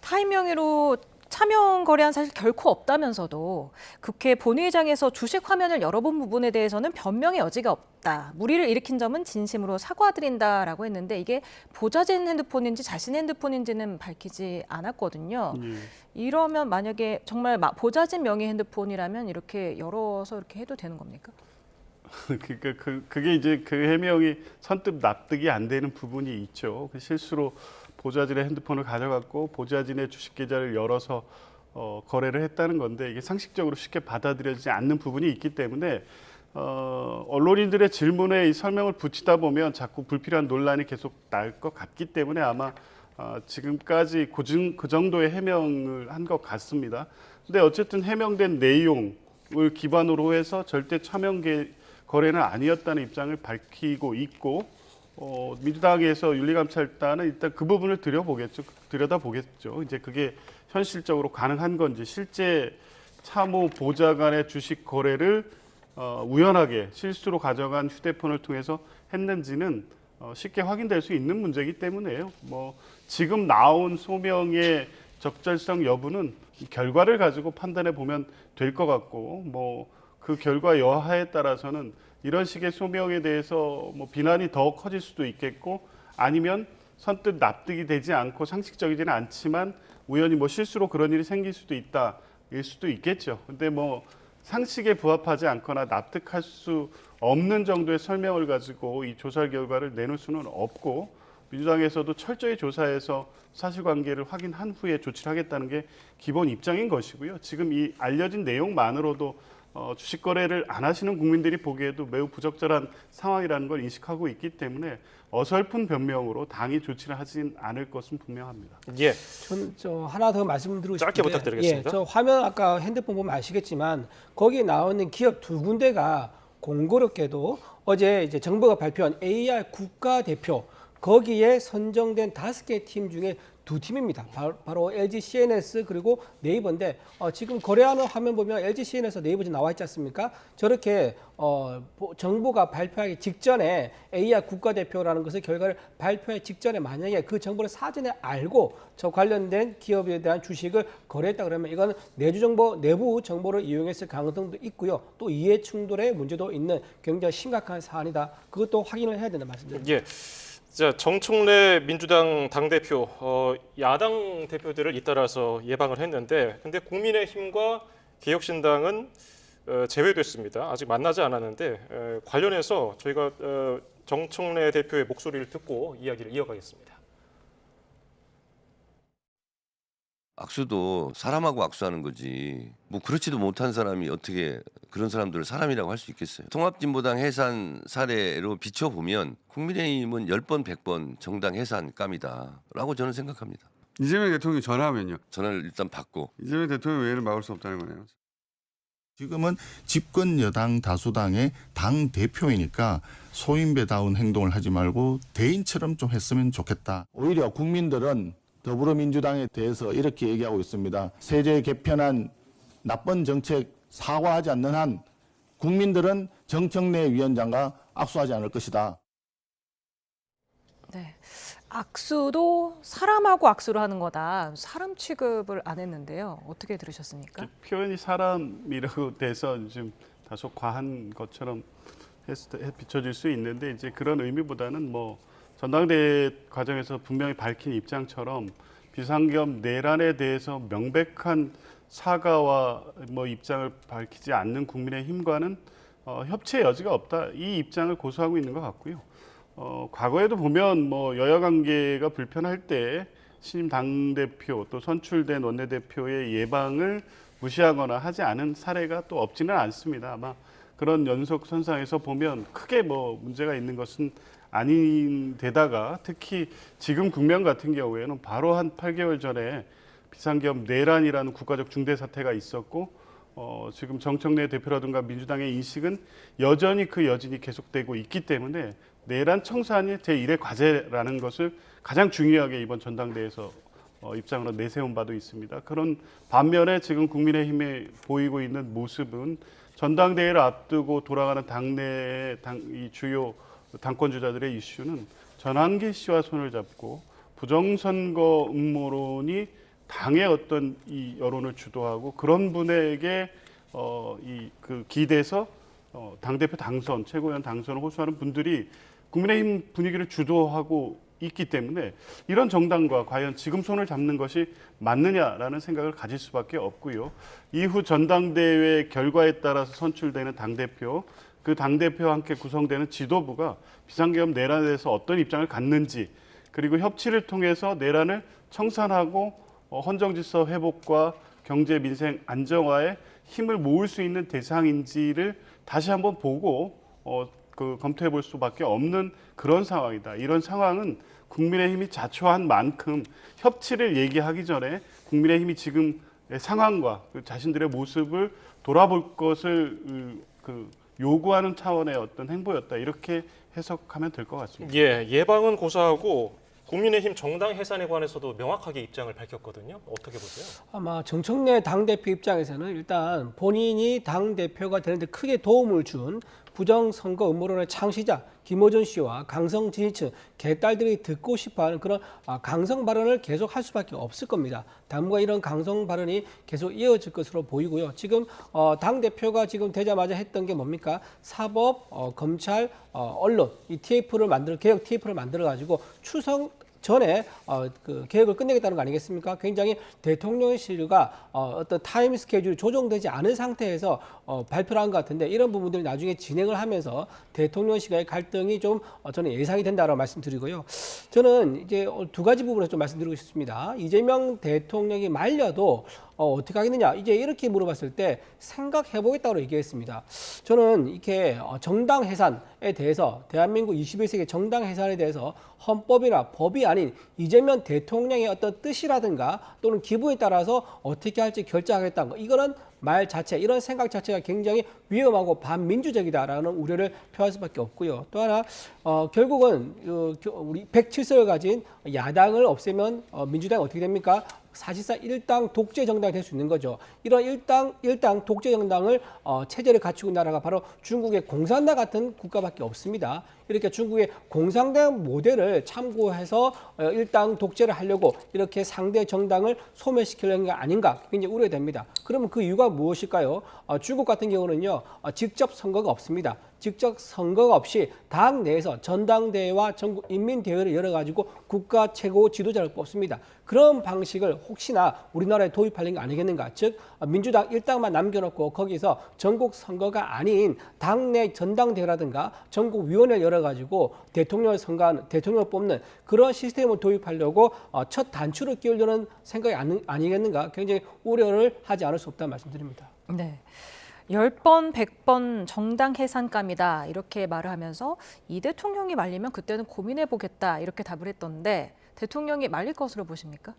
타인 명의로 차명 거래한 사실 결코 없다면서도 국회 본회의장에서 주식 화면을 열어본 부분에 대해서는 변명의 여지가 없다. 물의를 일으킨 점은 진심으로 사과드린다라고 했는데 이게 보좌진 핸드폰인지 자신 핸드폰인지는 밝히지 않았거든요. 이러면 만약에 정말 보좌진 명의 핸드폰이라면 이렇게 열어서 이렇게 해도 되는 겁니까? 그게 이제 그 해명이 선뜻 납득이 안 되는 부분이 있죠. 실수로 보좌진의 핸드폰을 가져갔고 보좌진의 주식 계좌를 열어서 거래를 했다는 건데 이게 상식적으로 쉽게 받아들여지지 않는 부분이 있기 때문에 언론인들의 질문에 이 설명을 붙이다 보면 자꾸 불필요한 논란이 계속 날 것 같기 때문에 아마 지금까지 그 정도의 해명을 한 것 같습니다. 근데 어쨌든 해명된 내용을 기반으로 해서 절대 차명 거래는 아니었다는 입장을 밝히고 있고 민주당에서 윤리감찰단은 일단 그 부분을 들여다보겠죠. 이제 그게 현실적으로 가능한 건지 실제 차모 보좌관의 주식 거래를 우연하게 실수로 가져간 휴대폰을 통해서 했는지는 쉽게 확인될 수 있는 문제이기 때문에요. 뭐 지금 나온 소명의 적절성 여부는 결과를 가지고 판단해 보면 될 것 같고 뭐 그 결과 여하에 따라서는 이런 식의 소명에 대해서 뭐 비난이 더 커질 수도 있겠고 아니면 선뜻 납득이 되지 않고 상식적이지는 않지만 우연히 뭐 실수로 그런 일이 생길 수도 있다일 수도 있겠죠. 근데 뭐 상식에 부합하지 않거나 납득할 수 없는 정도의 설명을 가지고 이 조사 결과를 내놓을 수는 없고 민주당에서도 철저히 조사해서 사실관계를 확인한 후에 조치를 하겠다는 게 기본 입장인 것이고요. 지금 이 알려진 내용만으로도 주식 거래를 안 하시는 국민들이 보기에도 매우 부적절한 상황이라는 걸 인식하고 있기 때문에 어설픈 변명으로 당이 조치를 하진 않을 것은 분명합니다. 예. 저 하나 더 말씀드리고 싶은데 짧게 부탁드리겠습니다. 저 화면 아까 핸드폰 보면 아시겠지만 거기에 나와 있는 기업 두 군데가 공교롭게도 어제 이제 정부가 발표한 AR 국가대표 거기에 선정된 5개 팀 중에 두 팀입니다. 바로 LG CNS 그리고 네이버인데 지금 거래하는 화면 보면 LG CNS 네이버 지금 나와 있지 않습니까? 저렇게 정부가 발표하기 직전에 AR 국가대표라는 것을 결과를 발표하기 직전에 만약에 그 정보를 사전에 알고 저 관련된 기업에 대한 주식을 거래했다 그러면 이건 내부 정보를 이용했을 가능성도 있고요. 또 이해 충돌의 문제도 있는 굉장히 심각한 사안이다. 그것도 확인을 해야 된다 말씀드립니다. 예. 자, 정청래 민주당 당대표, 야당 대표들을 잇따라서 예방을 했는데 근데 국민의힘과 개혁신당은 제외됐습니다. 아직 만나지 않았는데 관련해서 저희가 정청래 대표의 목소리를 듣고 이야기를 이어가겠습니다. 악수도 사람하고 악수하는 거지. 뭐 그렇지도 못한 사람이 어떻게 그런 사람들을 사람이라고 할 수 있겠어요. 통합진보당 해산 사례로 비춰보면 국민의힘은 10번, 100번 정당 해산감이다라고 저는 생각합니다. 이재명 대통령이 전화하면요? 전화를 일단 받고. 이재명 대통령 외에는 막을 수 없다는 거네요. 지금은 집권 여당 다수당의 당 대표이니까 소인배다운 행동을 하지 말고 대인처럼 좀 했으면 좋겠다. 오히려 국민들은 더불어민주당에 대해서 이렇게 얘기하고 있습니다. 세제 개편안 나쁜 정책 사과하지 않는 한 국민들은 정청래 위원장과 악수하지 않을 것이다. 네, 악수도 사람하고 악수를 하는 거다. 사람 취급을 안 했는데요. 어떻게 들으셨습니까? 표현이 사람이라고 돼서 좀 다소 과한 것처럼 비춰질 수 있는데 이제 그런 의미보다는 뭐 전당대회 과정에서 분명히 밝힌 입장처럼 비상겸 내란에 대해서 명백한 사과와 뭐 입장을 밝히지 않는 국민의힘과는 협치의 여지가 없다. 이 입장을 고수하고 있는 것 같고요. 과거에도 보면 뭐 여야 관계가 불편할 때 신임 당대표 또 선출된 원내대표의 예방을 무시하거나 하지 않은 사례가 또 없지는 않습니다. 아마 그런 연속선상에서 보면 크게 뭐 문제가 있는 것은 아닌데다가 특히 지금 국면 같은 경우에는 바로 한 8개월 전에 비상겸 내란이라는 국가적 중대 사태가 있었고 지금 정청래 대표라든가 민주당의 인식은 여전히 그 여진이 계속되고 있기 때문에 내란 청산이 제1의 과제라는 것을 가장 중요하게 이번 전당대회에서 입장으로 내세운 바도 있습니다. 그런 반면에 지금 국민의힘에 보이고 있는 모습은 전당대회를 앞두고 돌아가는 당내 이 주요 당권 주자들의 이슈는 전환기 씨와 손을 잡고 부정선거 음모론이 당의 어떤 이 여론을 주도하고 그런 분에게 그 기대서 당대표 당선, 최고위원 당선을 호소하는 분들이 국민의힘 분위기를 주도하고 있기 때문에 이런 정당과 과연 지금 손을 잡는 것이 맞느냐라는 생각을 가질 수밖에 없고요. 이후 전당대회 결과에 따라서 선출되는 당대표, 그 당대표와 함께 구성되는 지도부가 비상계엄 내란에 대해서 어떤 입장을 갖는지 그리고 협치를 통해서 내란을 청산하고 헌정질서 회복과 경제 민생 안정화에 힘을 모을 수 있는 대상인지를 다시 한번 보고 검토해 볼 수밖에 없는 그런 상황이다. 이런 상황은 국민의힘이 자초한 만큼 협치를 얘기하기 전에 국민의힘이 지금 상황과 자신들의 모습을 돌아볼 것을 요구하는 차원의 어떤 행보였다. 이렇게 해석하면 될 것 같습니다. 예, 예방은 고사하고 국민의힘 정당 해산에 관해서도 명확하게 입장을 밝혔거든요. 어떻게 보세요? 아마 정청래 당대표 입장에서는 일단 본인이 당대표가 되는데 크게 도움을 준 부정선거 음모론의 창시자 김어준 씨와 강성 지지층 개딸들이 듣고 싶어하는 그런 강성 발언을 계속 할 수밖에 없을 겁니다. 당분간 이런 강성 발언이 계속 이어질 것으로 보이고요. 지금 당대표가 지금 되자마자 했던 게 뭡니까? 사법, 검찰, 언론 이 TF를 개혁 TF를 만들어가지고 추석 전에 그 계획을 끝내겠다는 거 아니겠습니까? 굉장히 대통령실과 어떤 타임 스케줄이 조정되지 않은 상태에서 발표를 한 것 같은데 이런 부분들이 나중에 진행을 하면서 대통령실과의 갈등이 좀 저는 예상이 된다라고 말씀드리고요. 저는 이제 두 가지 부분에서 좀 말씀드리고 싶습니다. 이재명 대통령이 말려도 어떻게 하겠느냐 이제 이렇게 물어봤을 때 생각해보겠다고 얘기했습니다. 저는 이렇게 정당 해산에 대해서 대한민국 21세기 정당 해산에 대해서 헌법이나 법이 아닌 이재명 대통령의 어떤 뜻이라든가 또는 기분에 따라서 어떻게 할지 결정하겠다는 거, 이거는 말 자체, 이런 생각 자체가 굉장히 위험하고 반민주적이다라는 우려를 표할 수밖에 없고요. 또 하나 결국은 우리 107석을 가진 야당을 없애면 민주당이 어떻게 됩니까? 사실상 일당 독재 정당이 될 수 있는 거죠. 이런 일당 독재 정당을 체제를 갖추고 있는 나라가 바로 중국의 공산당 같은 국가밖에 없습니다. 이렇게 중국의 공산당 모델을 참고해서 일당 독재를 하려고 이렇게 상대 정당을 소멸시키려는 게 아닌가 굉장히 우려됩니다. 그러면 그 이유가 무엇일까요? 중국 같은 경우는요, 직접 선거가 없습니다. 직접 선거가 없이 당 내에서 전당대회와 전국 인민대회를 열어가지고 국가 최고 지도자를 뽑습니다. 그런 방식을 혹시나 우리나라에 도입하려는 게 아니겠는가? 즉 민주당 일당만 남겨놓고 거기서 전국 선거가 아닌 당내 전당대회라든가 전국위원회를 열어가지고 대통령을 뽑는 그런 시스템을 도입하려고 첫 단추를 끼우려는 생각이 아니겠는가? 굉장히 우려를 하지 않을 수 없다는 말씀드립니다. 네. 10번, 100번 정당 해산감이다 이렇게 말을 하면서 이 대통령이 말리면 그때는 고민해보겠다 이렇게 답을 했던데 대통령이 말릴 것으로 보십니까?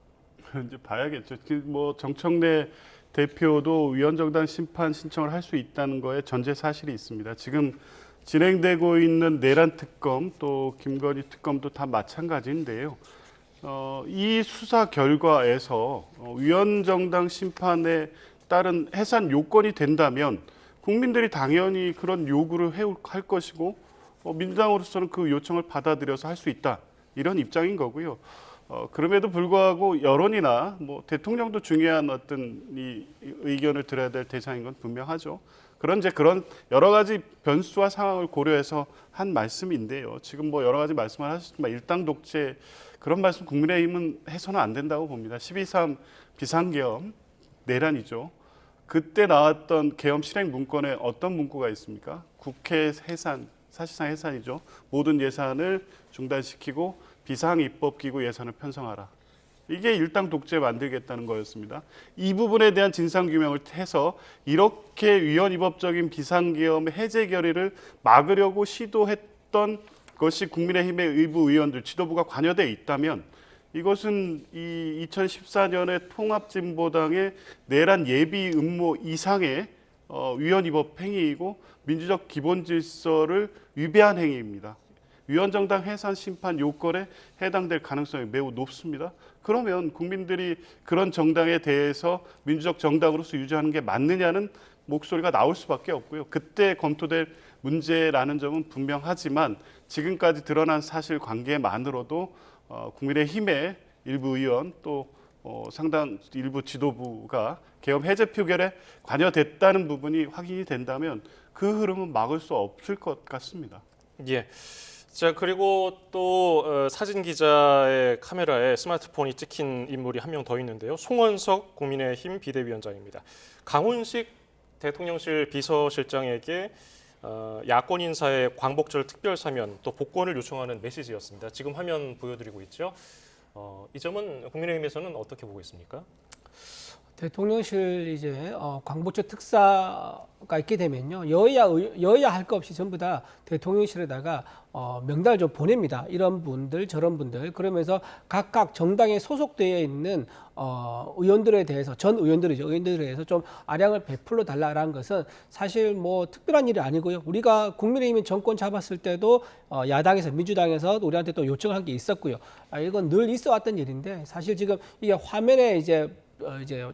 이제 봐야겠죠. 뭐 정청래 대표도 위원정당 심판 신청을 할 수 있다는 거에 전제 사실이 있습니다. 지금 진행되고 있는 내란 특검 또 김건희 특검도 다 마찬가지인데요. 이 수사 결과에서 위원정당 심판에 따른 해산 요건이 된다면 국민들이 당연히 그런 요구를 할 것이고 민주당으로서는 그 요청을 받아들여서 할 수 있다 이런 입장인 거고요. 그럼에도 불구하고 여론이나 뭐 대통령도 중요한 어떤 이 의견을 들어야 될 대상인 건 분명하죠. 그런 여러 가지 변수와 상황을 고려해서 한 말씀인데요. 지금 뭐 여러 가지 말씀을 하셨지만 일당 독재 그런 말씀 국민의힘은 해서는 안 된다고 봅니다. 12.3 비상계엄 내란이죠. 그때 나왔던 계엄 실행 문건에 어떤 문구가 있습니까? 국회 해산, 사실상 해산이죠. 모든 예산을 중단시키고 비상입법기구 예산을 편성하라. 이게 일당 독재 만들겠다는 거였습니다. 이 부분에 대한 진상규명을 해서 이렇게 위헌위법적인 비상계엄 해제 결의를 막으려고 시도했던 것이 국민의힘의 일부 의원들, 지도부가 관여돼 있다면 이것은 이 2014년의 통합진보당의 내란 예비 음모 이상의 위헌위법 행위이고 민주적 기본 질서를 위배한 행위입니다. 위원정당 해산 심판 요건에 해당될 가능성이 매우 높습니다. 그러면 국민들이 그런 정당에 대해서 민주적 정당으로서 유지하는 게 맞느냐는 목소리가 나올 수밖에 없고요. 그때 검토될 문제라는 점은 분명하지만 지금까지 드러난 사실관계만으로도 국민의힘의 일부 의원 또 상당 일부 지도부가 계엄 해제 표결에 관여됐다는 부분이 확인이 된다면 그 흐름은 막을 수 없을 것 같습니다. 예. 자, 그리고 또 사진 기자의 카메라에 스마트폰이 찍힌 인물이 한 명 더 있는데요. 송원석 국민의힘 비대위원장입니다. 강훈식 대통령실 비서실장에게 야권 인사의 광복절 특별사면 또 복권을 요청하는 메시지였습니다. 지금 화면 보여드리고 있죠. 이 점은 국민의힘에서는 어떻게 보고 있습니까? 대통령실 이제 광복절 특사가 있게 되면요, 여야 할 것 없이 전부 다 대통령실에다가 명단을 좀 보냅니다. 이런 분들 저런 분들 그러면서 각각 정당에 소속되어 있는 의원들에 대해서 전 의원들이죠. 의원들에 대해서 좀 아량을 베풀어 달라라는 것은 사실 뭐 특별한 일이 아니고요. 우리가 국민의힘이 정권 잡았을 때도 야당에서 민주당에서 우리한테 또 요청한 게 있었고요. 이건 늘 있어 왔던 일인데 사실 지금 이게 화면에 이제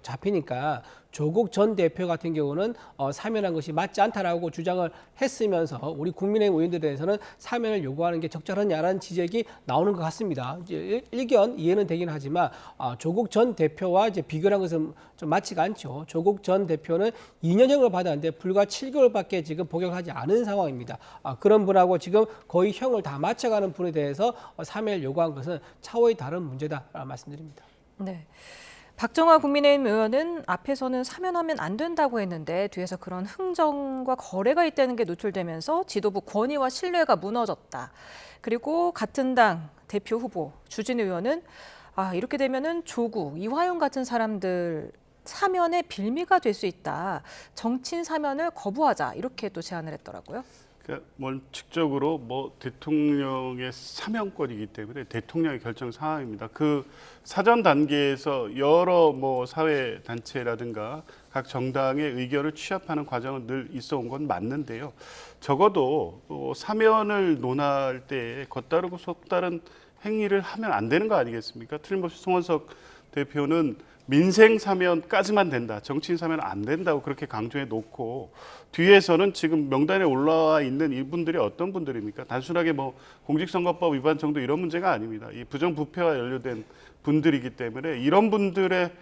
잡히니까 조국 전 대표 같은 경우는 사면한 것이 맞지 않다라고 주장을 했으면서 우리 국민의힘 의원들에 대해서는 사면을 요구하는 게 적절하냐라는 지적이 나오는 것 같습니다. 이제 일견 이해는 되긴 하지만 조국 전 대표와 이제 비교한 것은 좀 맞지가 않죠. 조국 전 대표는 2년형을 받았는데 불과 7개월밖에 지금 복역하지 않은 상황입니다. 그런 분하고 지금 거의 형을 다 맞춰가는 분에 대해서 사면을 요구한 것은 차원이 다른 문제다라고 말씀드립니다. 네. 박정화 국민의힘 의원은 앞에서는 사면하면 안 된다고 했는데 뒤에서 그런 흥정과 거래가 있다는 게 노출되면서 지도부 권위와 신뢰가 무너졌다. 그리고 같은 당 대표 후보 주진우 의원은 이렇게 되면은 조국, 이화영 같은 사람들 사면의 빌미가 될 수 있다. 정치인 사면을 거부하자 이렇게 또 제안을 했더라고요. 그러니까 원칙적으로 뭐 대통령의 사면권이기 때문에 대통령의 결정 사항입니다. 그 사전 단계에서 여러 뭐 사회 단체라든가 각 정당의 의견을 취합하는 과정은 늘 있어 온 건 맞는데요. 적어도 사면을 논할 때 겉다르고 속다른 행위를 하면 안 되는 거 아니겠습니까? 틀림없이 송원석 대표는 민생 사면까지만 된다. 정치인 사면 안 된다고 그렇게 강조해 놓고 뒤에서는 지금 명단에 올라와 있는 이분들이 어떤 분들입니까? 단순하게 뭐 공직선거법 위반 정도 이런 문제가 아닙니다. 이 부정부패와 연루된 분들이기 때문에 이런 분들의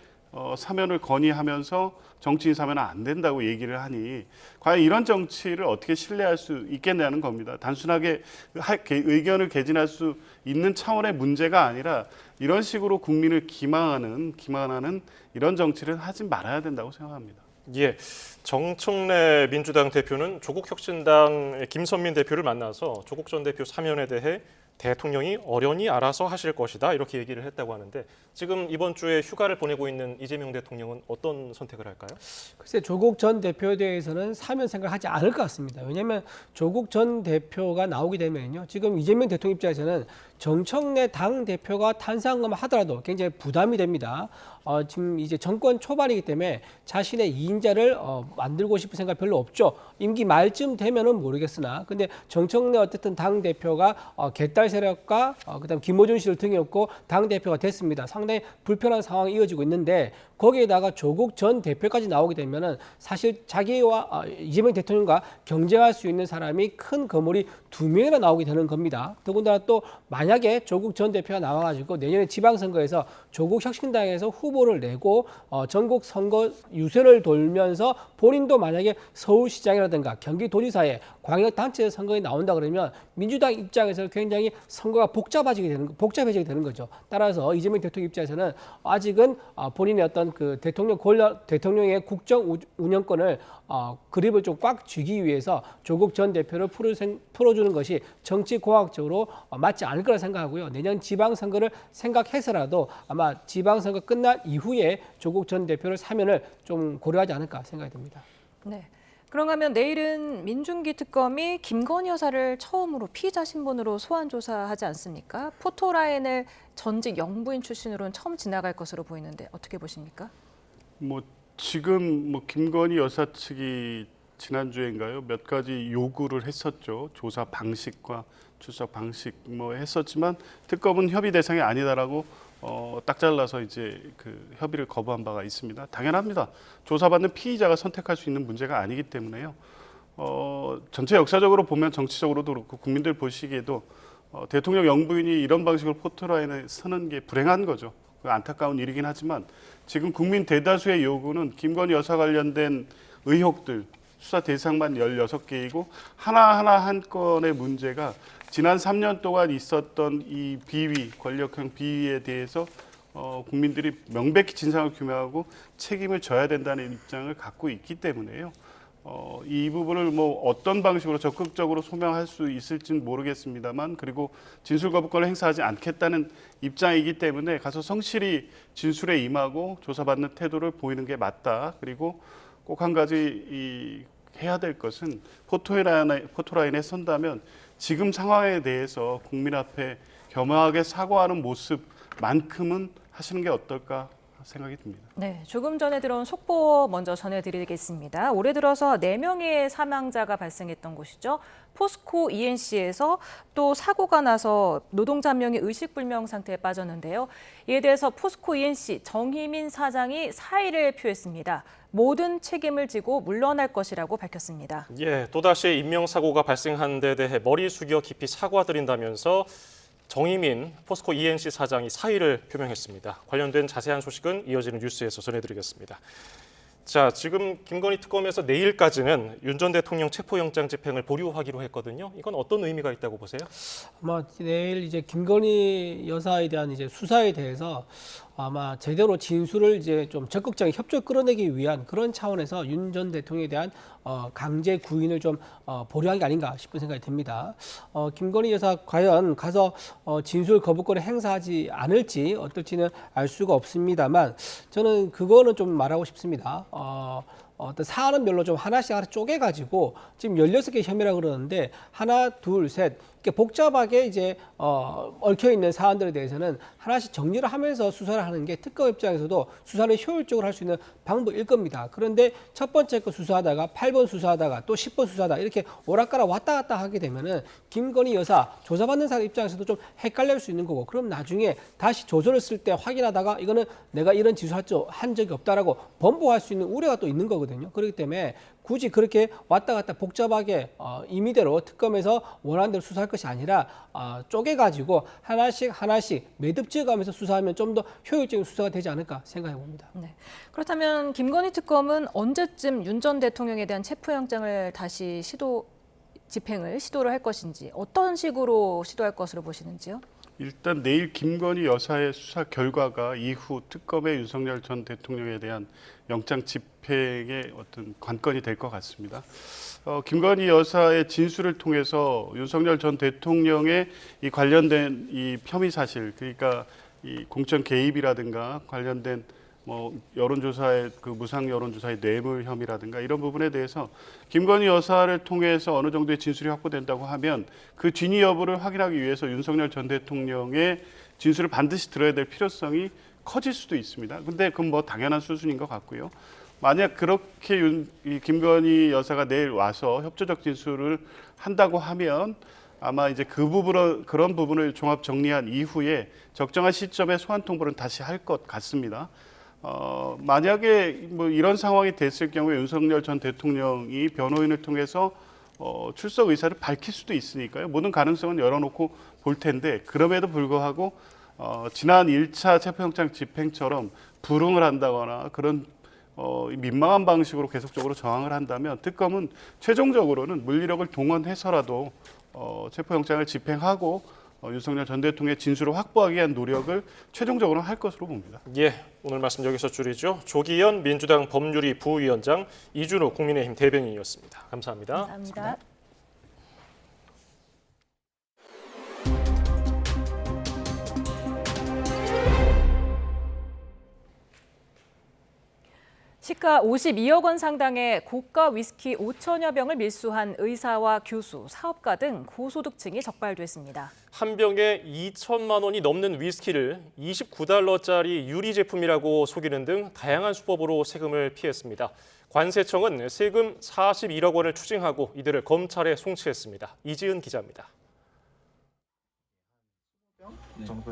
사면을 건의하면서 정치인 사면은 안 된다고 얘기를 하니 과연 이런 정치를 어떻게 신뢰할 수 있겠냐는 겁니다. 단순하게 의견을 개진할 수 있는 차원의 문제가 아니라 이런 식으로 국민을 기만하는 이런 정치를 하지 말아야 된다고 생각합니다. 예, 정청래 민주당 대표는 조국혁신당 김선민 대표를 만나서 조국 전 대표 사면에 대해 대통령이 어련히 알아서 하실 것이다 이렇게 얘기를 했다고 하는데 지금 이번 주에 휴가를 보내고 있는 이재명 대통령은 어떤 선택을 할까요? 글쎄 조국 전 대표에 대해서는 사면 생각하지 않을 것 같습니다. 왜냐하면 조국 전 대표가 나오게 되면요. 지금 이재명 대통령 입장에서는 정청래 당 대표가 탄생하면 하더라도 굉장히 부담이 됩니다. 지금 이제 정권 초반이기 때문에 자신의 2인자를 만들고 싶은 생각 별로 없죠. 임기 말쯤 되면은 모르겠으나, 근데 정청래 어쨌든 당 대표가 개딸 세력과 그다음 김어준 씨를 등에 업고 당 대표가 됐습니다. 상당히 불편한 상황이 이어지고 있는데 거기에다가 조국 전 대표까지 나오게 되면은 사실 자기와 이재명 대통령과 경쟁할 수 있는 사람이 큰 거물이 2명이나 나오게 되는 겁니다. 더군다나 또 만약에 조국 전 대표가 나와가지고 내년에 지방선거에서 조국 혁신당에서 후보를 내고 전국 선거 유세를 돌면서 본인도 만약에 서울시장이라든가 경기도지사의 광역단체 선거에 나온다 그러면 민주당 입장에서 굉장히 선거가 복잡해지게 되는 거죠. 따라서 이재명 대통령 입장에서는 아직은 본인의 어떤 그 대통령의 국정 운영권을 그립을 좀 꽉 쥐기 위해서 조국 전 대표를 풀어주는 것이 정치공학적으로 맞지 않을 거라 생각하고요. 내년 지방선거를 생각해서라도 아마 지방선거 끝난 이후에 조국 전 대표를 사면을 좀 고려하지 않을까 생각이 듭니다. 네. 그런가 하면 내일은 민중기 특검이 김건희 여사를 처음으로 피의자 신분으로 소환 조사하지 않습니까? 포토라인을 전직 영부인 출신으로는 처음 지나갈 것으로 보이는데 어떻게 보십니까? 지금 김건희 여사 측이 지난주에인가요? 몇 가지 요구를 했었죠. 조사 방식과 출석 방식 했었지만 특검은 협의 대상이 아니다라고 딱 잘라서 이제 그 협의를 거부한 바가 있습니다. 당연합니다. 조사받는 피의자가 선택할 수 있는 문제가 아니기 때문에요. 전체 역사적으로 보면 정치적으로도 그렇고 국민들 보시기에도 대통령 영부인이 이런 방식으로 포토라인에 서는 게 불행한 거죠. 안타까운 일이긴 하지만 지금 국민 대다수의 요구는 김건희 여사 관련된 의혹들 수사 대상만 16개이고 하나하나 한 건의 문제가 지난 3년 동안 있었던 이 비위, 권력형 비위에 대해서 국민들이 명백히 진상을 규명하고 책임을 져야 된다는 입장을 갖고 있기 때문에요. 이 부분을 어떤 방식으로 적극적으로 소명할 수 있을지는 모르겠습니다만 그리고 진술 거부권을 행사하지 않겠다는 입장이기 때문에 가서 성실히 진술에 임하고 조사받는 태도를 보이는 게 맞다. 그리고 꼭 한 가지 해야 될 것은 포토라인에 선다면 지금 상황에 대해서 국민 앞에 겸허하게 사과하는 모습만큼은 하시는 게 어떨까 생각이 듭니다. 네, 조금 전에 들어온 속보 먼저 전해드리겠습니다. 올해 들어서 4명의 사망자가 발생했던 곳이죠. 포스코 ENC에서 또 사고가 나서 노동자 한 명이 의식불명 상태에 빠졌는데요. 이에 대해서 포스코 ENC 정희민 사장이 사의를 표했습니다. 모든 책임을 지고 물러날 것이라고 밝혔습니다. 예, 또다시 인명사고가 발생한 데 대해 머리 숙여 깊이 사과드린다면서 정희민 포스코 ENC 사장이 사의를 표명했습니다. 관련된 자세한 소식은 이어지는 뉴스에서 전해드리겠습니다. 자, 지금 김건희 특검에서 내일까지는 윤 전 대통령 체포영장 집행을 보류하기로 했거든요. 이건 어떤 의미가 있다고 보세요? 아마 내일 이제 김건희 여사에 대한 이제 수사에 대해서 아마 제대로 진술을 이제 좀 적극적인 협조를 끌어내기 위한 그런 차원에서 윤 전 대통령에 대한 강제 구인을 좀 보류한 게 아닌가 싶은 생각이 듭니다. 김건희 여사 과연 가서 진술 거부권을 행사하지 않을지 어떨지는 알 수가 없습니다만 저는 그거는 좀 말하고 싶습니다. 어떤 사안별로 좀 하나씩 쪼개가지고 지금 16개 혐의라고 그러는데 하나, 둘, 셋 이렇게 복잡하게 이제 얽혀있는 사안들에 대해서는 하나씩 정리를 하면서 수사를 하는 게 특검 입장에서도 수사를 효율적으로 할 수 있는 방법일 겁니다. 그런데 첫 번째 거 수사하다가 8번 수사하다가 또 10번 수사하다가 이렇게 오락가락 왔다 갔다 하게 되면은 김건희 여사 조사받는 사람 입장에서도 좀 헷갈릴 수 있는 거고 그럼 나중에 다시 조서를 쓸 때 확인하다가 이거는 내가 이런 지수한 적이 없다라고 번복할 수 있는 우려가 또 있는 거거든요. 그렇기 때문에 굳이 그렇게 왔다 갔다 복잡하게 임의대로 특검에서 원하는 대로 수사할 것이 아니라 쪼개가지고 하나씩 매듭 지어가면서 수사하면 좀 더 효율적인 수사가 되지 않을까 생각해 봅니다. 네. 그렇다면 김건희 특검은 언제쯤 윤 전 대통령에 대한 체포영장을 다시 집행을 시도를 할 것인지 어떤 식으로 시도할 것으로 보시는지요? 일단 내일 김건희 여사의 수사 결과가 이후 특검의 윤석열 전 대통령에 대한 영장 집행의 어떤 관건이 될 것 같습니다. 김건희 여사의 진술을 통해서 윤석열 전 대통령의 이 관련된 이 혐의 사실, 그러니까 이 공천 개입이라든가 관련된 뭐 여론조사의 그 무상 여론조사의 뇌물 혐의라든가 이런 부분에 대해서 김건희 여사를 통해서 어느 정도의 진술이 확보된다고 하면 그 진위 여부를 확인하기 위해서 윤석열 전 대통령의 진술을 반드시 들어야 될 필요성이 커질 수도 있습니다. 근데 그건 뭐 당연한 수준인 것 같고요. 만약 그렇게 이 김건희 여사가 내일 와서 협조적 진술을 한다고 하면 아마 이제 그런 부분을 종합 정리한 이후에 적정한 시점에 소환 통보를 다시 할 것 같습니다. 만약에 뭐 이런 상황이 됐을 경우에 윤석열 전 대통령이 변호인을 통해서 출석 의사를 밝힐 수도 있으니까요. 모든 가능성은 열어놓고 볼 텐데 그럼에도 불구하고 지난 1차 체포영장 집행처럼 불응을 한다거나 그런 민망한 방식으로 계속적으로 저항을 한다면 특검은 최종적으로는 물리력을 동원해서라도 체포영장을 집행하고 윤석열 전 대통령의 진술을 확보하기 위한 노력을 최종적으로 할 것으로 봅니다. 예, 오늘 말씀 여기서 줄이죠. 조기현 민주당 법률위 부위원장, 이준우 국민의힘 대변인이었습니다. 감사합니다. 감사합니다. 시가 52억 원 상당의 고가 위스키 5천여 병을 밀수한 의사와 교수, 사업가 등 고소득층이 적발됐습니다. 한 병에 2천만 원이 넘는 위스키를 29달러짜리 유리 제품이라고 속이는 등 다양한 수법으로 세금을 피했습니다. 관세청은 세금 41억 원을 추징하고 이들을 검찰에 송치했습니다. 이지은 기자입니다.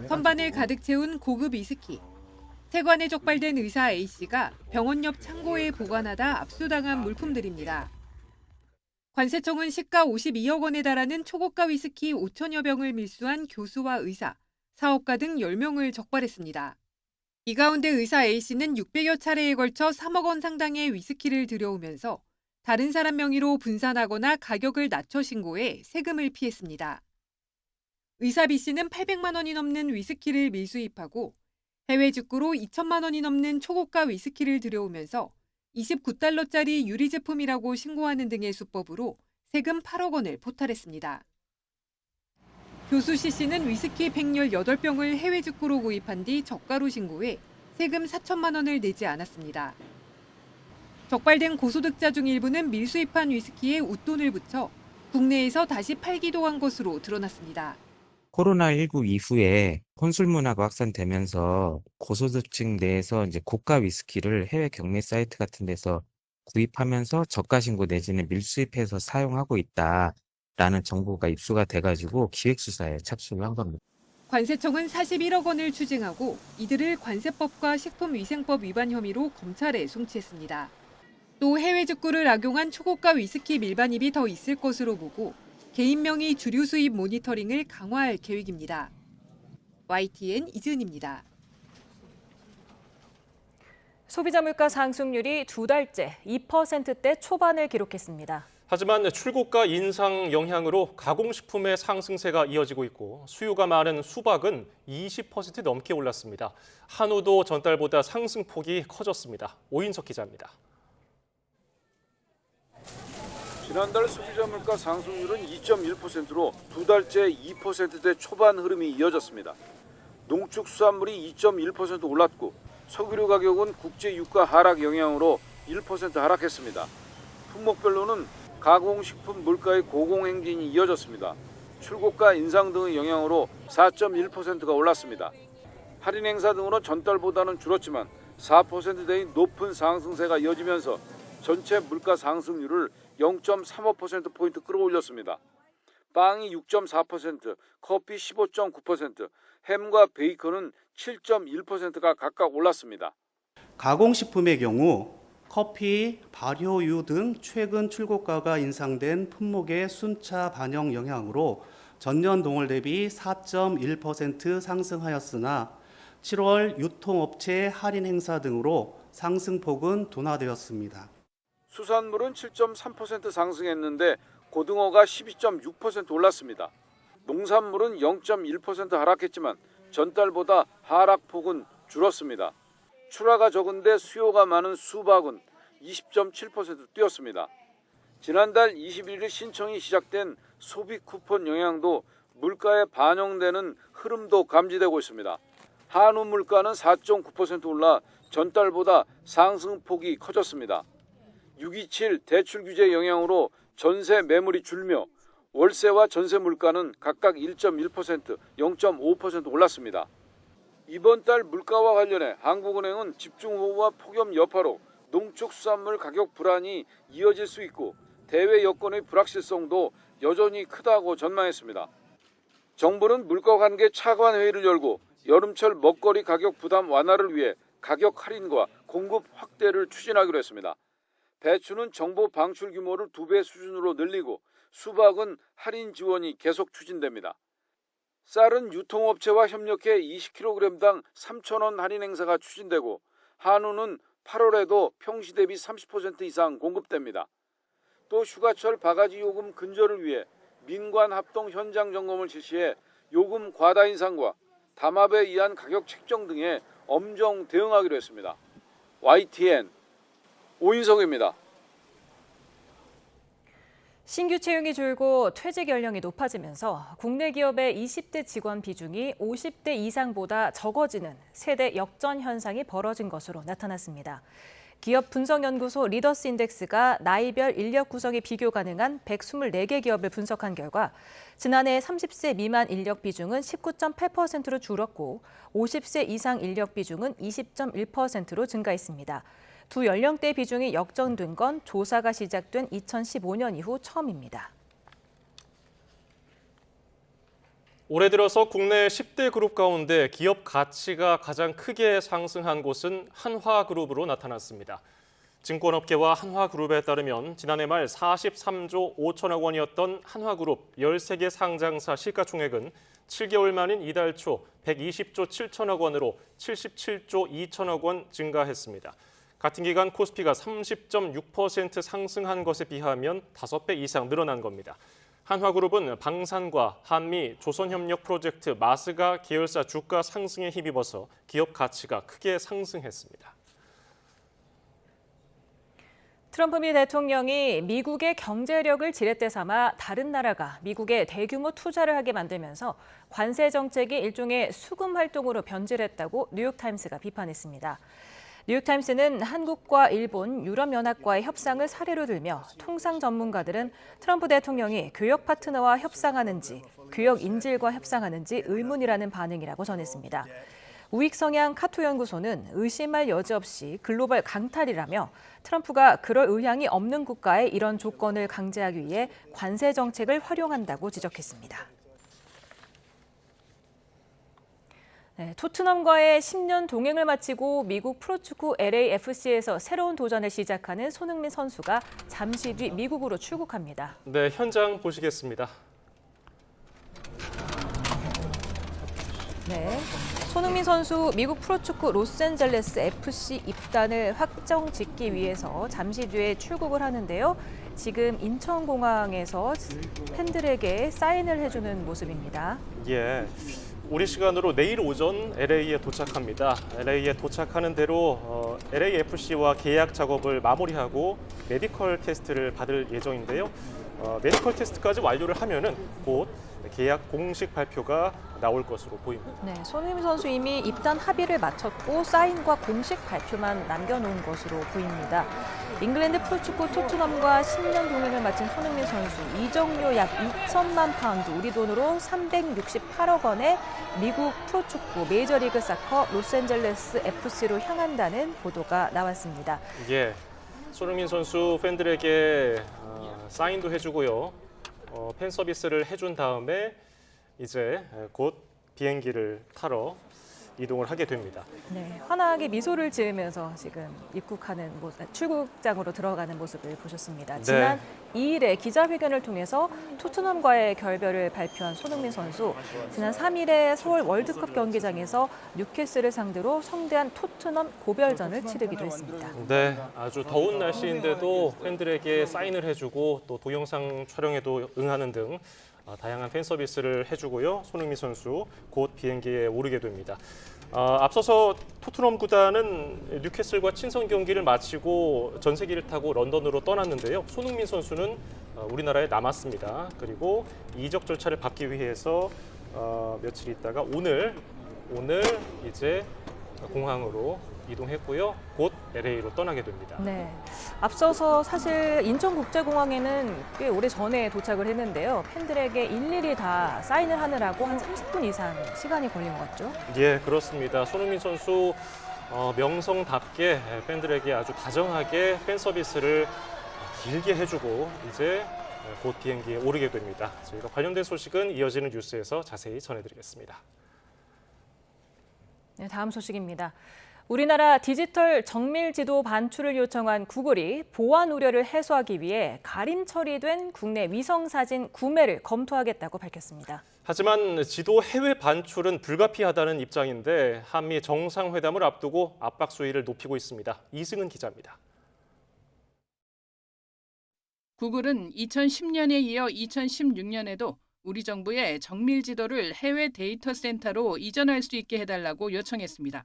선반을 가득 채운 고급 위스키. 세관에 적발된 의사 A씨가 병원 옆 창고에 보관하다 압수당한 물품들입니다. 관세청은 시가 52억 원에 달하는 초고가 위스키 5천여 병을 밀수한 교수와 의사, 사업가 등 10명을 적발했습니다. 이 가운데 의사 A씨는 600여 차례에 걸쳐 3억 원 상당의 위스키를 들여오면서 다른 사람 명의로 분산하거나 가격을 낮춰 신고해 세금을 피했습니다. 의사 B씨는 800만 원이 넘는 위스키를 밀수입하고 해외 직구로 2천만 원이 넘는 초고가 위스키를 들여오면서 29달러짜리 유리 제품이라고 신고하는 등의 수법으로 세금 8억 원을 포탈했습니다. 교수 C씨는 위스키 118병을 해외 직구로 구입한 뒤 저가로 신고해 세금 4천만 원을 내지 않았습니다. 적발된 고소득자 중 일부는 밀수입한 위스키에 웃돈을 붙여 국내에서 다시 팔기도 한 것으로 드러났습니다. 코로나19 이후에 혼술 문화가 확산되면서 고소득층 내에서 이제 고가 위스키를 해외 경매 사이트 같은 데서 구입하면서 저가 신고 내지는 밀수입해서 사용하고 있다라는 정보가 입수가 돼가지고 기획수사에 착수를 한 겁니다. 관세청은 41억 원을 추징하고 이들을 관세법과 식품위생법 위반 혐의로 검찰에 송치했습니다. 또 해외 직구를 악용한 초고가 위스키 밀반입이 더 있을 것으로 보고 개인 명의 주류 수입 모니터링을 강화할 계획입니다. YTN 이지은입니다. 소비자 물가 상승률이 두 달째 2%대 초반을 기록했습니다. 하지만 출고가 인상 영향으로 가공식품의 상승세가 이어지고 있고 수요가 많은 수박은 20% 넘게 올랐습니다. 한우도 전달보다 상승폭이 커졌습니다. 오인석 기자입니다. 지난달 소비자 물가 상승률은 2.1%로 두 달째 2%대 초반 흐름이 이어졌습니다. 농축수산물이 2.1% 올랐고 석유류 가격은 국제 유가 하락 영향으로 1% 하락했습니다. 품목별로는 가공식품 물가의 고공행진이 이어졌습니다. 출고가 인상 등의 영향으로 4.1%가 올랐습니다. 할인 행사 등으로 전달보다는 줄었지만 4%대의 높은 상승세가 이어지면서 전체 물가 상승률을 0.35%포인트 끌어올렸습니다. 빵이 6.4%, 커피 15.9%, 햄과 베이컨은 7.1%가 각각 올랐습니다. 가공식품의 경우 커피, 발효유 등 최근 출고가가 인상된 품목의 순차 반영 영향으로 전년 동월 대비 4.1% 상승하였으나 7월 유통업체 할인 행사 등으로 상승폭은 둔화되었습니다. 수산물은 7.3% 상승했는데 고등어가 12.6% 올랐습니다. 농산물은 0.1% 하락했지만 전달보다 하락폭은 줄었습니다. 출하가 적은데 수요가 많은 수박은 20.7% 뛰었습니다. 지난달 21일 신청이 시작된 소비 쿠폰 영향도 물가에 반영되는 흐름도 감지되고 있습니다. 한우 물가는 4.9% 올라 전달보다 상승폭이 커졌습니다. 627 대출 규제 영향으로 전세 매물이 줄며 월세와 전세 물가는 각각 1.1%, 0.5% 올랐습니다. 이번 달 물가와 관련해 한국은행은 집중호우와 폭염 여파로 농축수산물 가격 불안이 이어질 수 있고 대외 여건의 불확실성도 여전히 크다고 전망했습니다. 정부는 물가 관계 차관 회의를 열고 여름철 먹거리 가격 부담 완화를 위해 가격 할인과 공급 확대를 추진하기로 했습니다. 배추는 정보 방출 규모를 2배 수준으로 늘리고 수박은 할인 지원이 계속 추진됩니다. 쌀은 유통업체와 협력해 20kg당 3,000원 할인 행사가 추진되고 한우는 8월에도 평시 대비 30% 이상 공급됩니다. 또 휴가철 바가지 요금 근절을 위해 민관 합동 현장 점검을 실시해 요금 과다 인상과 담합에 의한 가격 책정 등에 엄정 대응하기로 했습니다. YTN 오인석입니다. 신규 채용이 줄고 퇴직 연령이 높아지면서 국내 기업의 20대 직원 비중이 50대 이상보다 적어지는 세대 역전 현상이 벌어진 것으로 나타났습니다. 기업 분석연구소 리더스 인덱스가 나이별 인력 구성이 비교 가능한 124개 기업을 분석한 결과 지난해 30세 미만 인력 비중은 19.8%로 줄었고 50세 이상 인력 비중은 20.1%로 증가했습니다. 두 연령대 비중이 역전된 건 조사가 시작된 2015년 이후 처음입니다. 올해 들어서 국내 10대 그룹 가운데 기업 가치가 가장 크게 상승한 곳은 한화그룹으로 나타났습니다. 증권업계와 한화그룹에 따르면 지난해 말 43조 5천억 원이었던 한화그룹 13개 상장사 시가총액은 7개월 만인 이달 초 120조 7천억 원으로 77조 2천억 원 증가했습니다. 같은 기간 코스피가 30.6% 상승한 것에 비하면 5배 이상 늘어난 겁니다. 한화그룹은 방산과 한미 조선협력 프로젝트 마스가 계열사 주가 상승에 힘입어서 기업 가치가 크게 상승했습니다. 트럼프 미 대통령이 미국의 경제력을 지렛대 삼아 다른 나라가 미국에 대규모 투자를 하게 만들면서 관세 정책이 일종의 수금 활동으로 변질했다고 뉴욕타임스가 비판했습니다. 뉴욕타임스는 한국과 일본, 유럽연합과의 협상을 사례로 들며 통상 전문가들은 트럼프 대통령이 교역 파트너와 협상하는지, 교역 인질과 협상하는지 의문이라는 반응이라고 전했습니다. 우익 성향 카토 연구소는 의심할 여지 없이 글로벌 강탈이라며 트럼프가 그럴 의향이 없는 국가에 이런 조건을 강제하기 위해 관세 정책을 활용한다고 지적했습니다. 토트넘과의 10년 동행을 마치고 미국 프로축구 LAFC에서 새로운 도전을 시작하는 손흥민 선수가 잠시 뒤 미국으로 출국합니다. 네, 현장 보시겠습니다. 네, 손흥민 선수 미국 프로축구 로스앤젤레스 FC 입단을 확정짓기 위해서 잠시 뒤에 출국을 하는데요. 지금 인천공항에서 팬들에게 사인을 해주는 모습입니다. 예. 우리 시간으로 내일 오전 LA에 도착합니다. LA에 도착하는 대로 LAFC와 계약 작업을 마무리하고 메디컬 테스트를 받을 예정인데요. 메디컬 테스트까지 완료를 하면은 곧 계약 공식 발표가 나올 것으로 보입니다. 네, 손흥민 선수 이미 입단 합의를 마쳤고 사인과 공식 발표만 남겨놓은 것으로 보입니다. 잉글랜드 프로축구 토트넘과 10년 동행을 마친 손흥민 선수, 이적료 약 2천만 파운드, 우리 돈으로 368억 원에 미국 프로축구 메이저리그 사커 로스앤젤레스 FC로 향한다는 보도가 나왔습니다. 예, 손흥민 선수 팬들에게 사인도 해주고요. 팬 서비스를 해준 다음에 이제 곧 비행기를 타러 이동을 하게 됩니다. 네, 환하게 미소를 지으면서 지금 출국장으로 들어가는 모습을 보셨습니다. 네. 지난 2일에 기자회견을 통해서 토트넘과의 결별을 발표한 손흥민 선수, 지난 3일에 서울 월드컵 경기장에서 뉴캐슬을 상대로 성대한 토트넘 고별전을 치르기도 했습니다. 네, 아주 더운 날씨인데도 팬들에게 사인을 해주고 또 동영상 촬영에도 응하는 등 다양한 팬 서비스를 해주고요. 손흥민 선수 곧 비행기에 오르게 됩니다. 앞서서 토트넘 구단은 뉴캐슬과 친선 경기를 마치고 전세기를 타고 런던으로 떠났는데요. 손흥민 선수는 우리나라에 남았습니다. 그리고 이적 절차를 받기 위해서 며칠 있다가 오늘 이제 공항으로 이동했고요. 곧 LA로 떠나게 됩니다. 네, 앞서서 사실 인천국제공항에는 꽤 오래 전에 도착을 했는데요. 팬들에게 일일이 다 사인을 하느라고 한 30분 이상 시간이 걸린 것 같죠? 예, 그렇습니다. 손흥민 선수 명성답게 팬들에게 아주 다정하게 팬 서비스를 길게 해주고 이제 곧 비행기에 오르게 됩니다. 저희가 관련된 소식은 이어지는 뉴스에서 자세히 전해드리겠습니다. 네, 다음 소식입니다. 우리나라 디지털 정밀 지도 반출을 요청한 구글이 보안 우려를 해소하기 위해 가림 처리된 국내 위성 사진 구매를 검토하겠다고 밝혔습니다. 하지만 지도 해외 반출은 불가피하다는 입장인데 한미 정상회담을 앞두고 압박 수위를 높이고 있습니다. 이승은 기자입니다. 구글은 2010년에 이어 2016년에도 우리 정부의 정밀 지도를 해외 데이터 센터로 이전할 수 있게 해달라고 요청했습니다.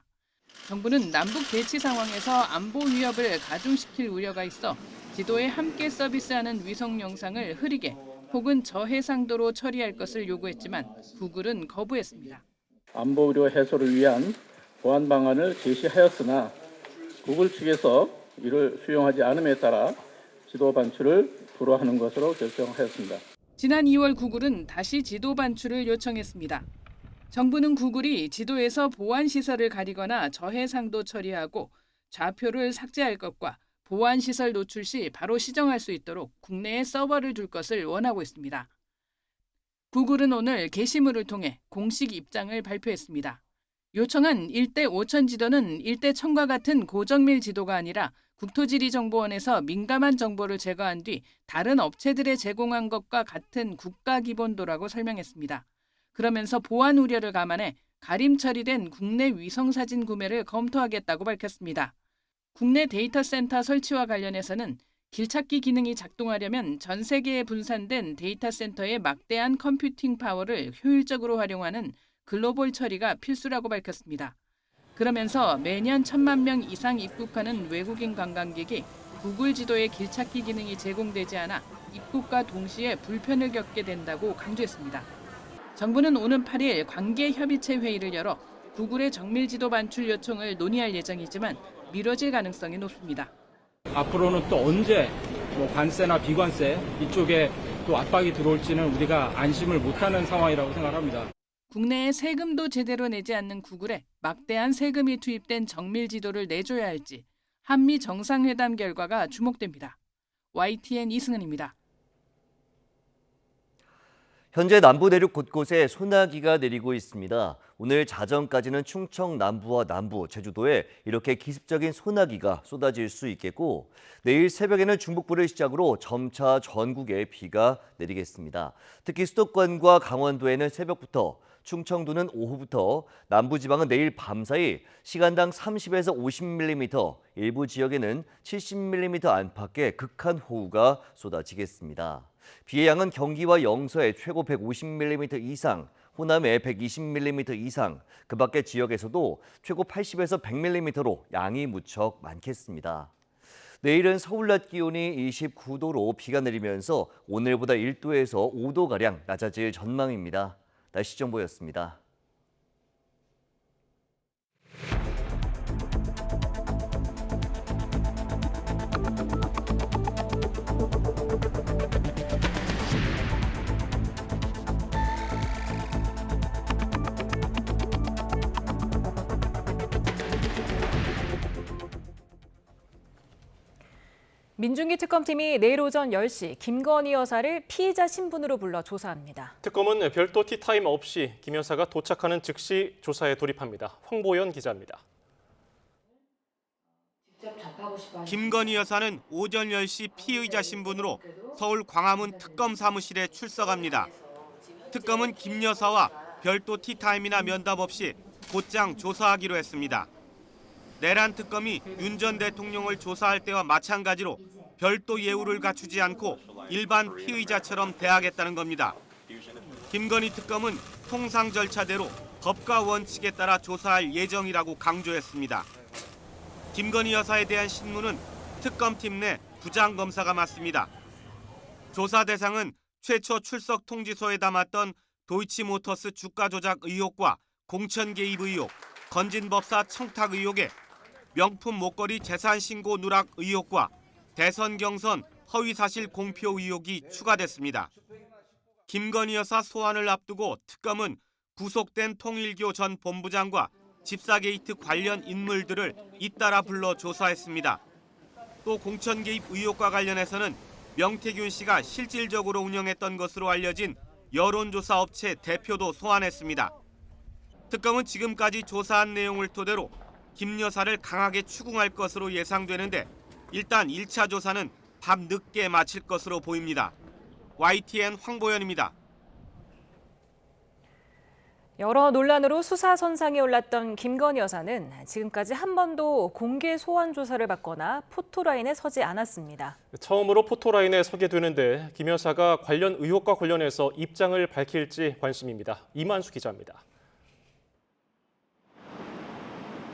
정부는 남북 대치 상황에서 안보 위협을 가중시킬 우려가 있어 지도에 함께 서비스하는 위성 영상을 흐리게 혹은 저해상도로 처리할 것을 요구했지만 구글은 거부했습니다. 안보 우려 해소를 위한 보안 방안을 제시하였으나 구글 측에서 이를 수용하지 않음에 따라 지도 반출을 불허하는 것으로 결정하였습니다. 지난 2월 구글은 다시 지도 반출을 요청했습니다. 정부는 구글이 지도에서 보안 시설을 가리거나 저해상도 처리하고 좌표를 삭제할 것과 보안 시설 노출 시 바로 시정할 수 있도록 국내에 서버를 둘 것을 원하고 있습니다. 구글은 오늘 게시물을 통해 공식 입장을 발표했습니다. 요청한 1대 5천 지도는 1대 1000과 같은 고정밀 지도가 아니라 국토지리정보원에서 민감한 정보를 제거한 뒤 다른 업체들에 제공한 것과 같은 국가기본도라고 설명했습니다. 그러면서 보안 우려를 감안해 가림 처리된 국내 위성사진 구매를 검토하겠다고 밝혔습니다. 국내 데이터 센터 설치와 관련해서는 길찾기 기능이 작동하려면 전 세계에 분산된 데이터 센터의 막대한 컴퓨팅 파워를 효율적으로 활용하는 글로벌 처리가 필수라고 밝혔습니다. 그러면서 매년 1000만 명 이상 입국하는 외국인 관광객이 구글 지도의 길찾기 기능이 제공되지 않아 입국과 동시에 불편을 겪게 된다고 강조했습니다. 정부는 오는 8일 관계협의체 회의를 열어 구글의 정밀지도 반출 요청을 논의할 예정이지만 미뤄질 가능성이 높습니다. 앞으로는 또 언제 관세나 비관세 이쪽에 또 압박이 들어올지는 우리가 안심을 못하는 상황이라고 생각합니다. 국내에 세금도 제대로 내지 않는 구글에 막대한 세금이 투입된 정밀지도를 내줘야 할지 한미 정상회담 결과가 주목됩니다. YTN 이승은입니다. 현재 남부 내륙 곳곳에 소나기가 내리고 있습니다. 오늘 자정까지는 충청 남부와 남부, 제주도에 이렇게 기습적인 소나기가 쏟아질 수 있겠고 내일 새벽에는 중북부를 시작으로 점차 전국에 비가 내리겠습니다. 특히 수도권과 강원도에는 새벽부터, 충청도는 오후부터, 남부지방은 내일 밤사이 시간당 30에서 50mm, 일부 지역에는 70mm 안팎의 극한 호우가 쏟아지겠습니다. 비의 양은 경기와 영서에 최고 150mm 이상, 호남에 120mm 이상, 그 밖의 지역에서도 최고 80에서 100mm로 양이 무척 많겠습니다. 내일은 서울 낮 기온이 29도로 비가 내리면서 오늘보다 1도에서 5도가량 낮아질 전망입니다. 날씨 정보였습니다. 민중기 특검팀이 내일 오전 10시 김건희 여사를 피의자 신분으로 불러 조사합니다. 특검은 별도 티타임 없이 김 여사가 도착하는 즉시 조사에 돌입합니다. 황보연 기자입니다. 김건희 여사는 오전 10시 피의자 신분으로 서울 광화문 특검 사무실에 출석합니다. 특검은 김 여사와 별도 티타임이나 면담 없이 곧장 조사하기로 했습니다. 내란 특검이 윤 전 대통령을 조사할 때와 마찬가지로 별도 예우를 갖추지 않고 일반 피의자처럼 대하겠다는 겁니다. 김건희 특검은 통상 절차대로 법과 원칙에 따라 조사할 예정이라고 강조했습니다. 김건희 여사에 대한 신문은 특검팀 내 부장검사가 맡습니다. 조사 대상은 최초 출석 통지서에 담았던 도이치모터스 주가 조작 의혹과 공천 개입 의혹, 건진법사 청탁 의혹에 명품 목걸이 재산 신고 누락 의혹과 대선 경선 허위사실 공표 의혹이 추가됐습니다. 김건희 여사 소환을 앞두고 특검은 구속된 통일교 전 본부장과 집사 게이트 관련 인물들을 잇따라 불러 조사했습니다. 또 공천 개입 의혹과 관련해서는 명태균 씨가 실질적으로 운영했던 것으로 알려진 여론조사 업체 대표도 소환했습니다. 특검은 지금까지 조사한 내용을 토대로 김 여사를 강하게 추궁할 것으로 예상되는데 일단 1차 조사는 밤 늦게 마칠 것으로 보입니다. YTN 황보연입니다. 여러 논란으로 수사 선상에 올랐던 김건희 여사는 지금까지 한 번도 공개 소환 조사를 받거나 포토라인에 서지 않았습니다. 처음으로 포토라인에 서게 되는데 김 여사가 관련 의혹과 관련해서 입장을 밝힐지 관심입니다. 이만수 기자입니다.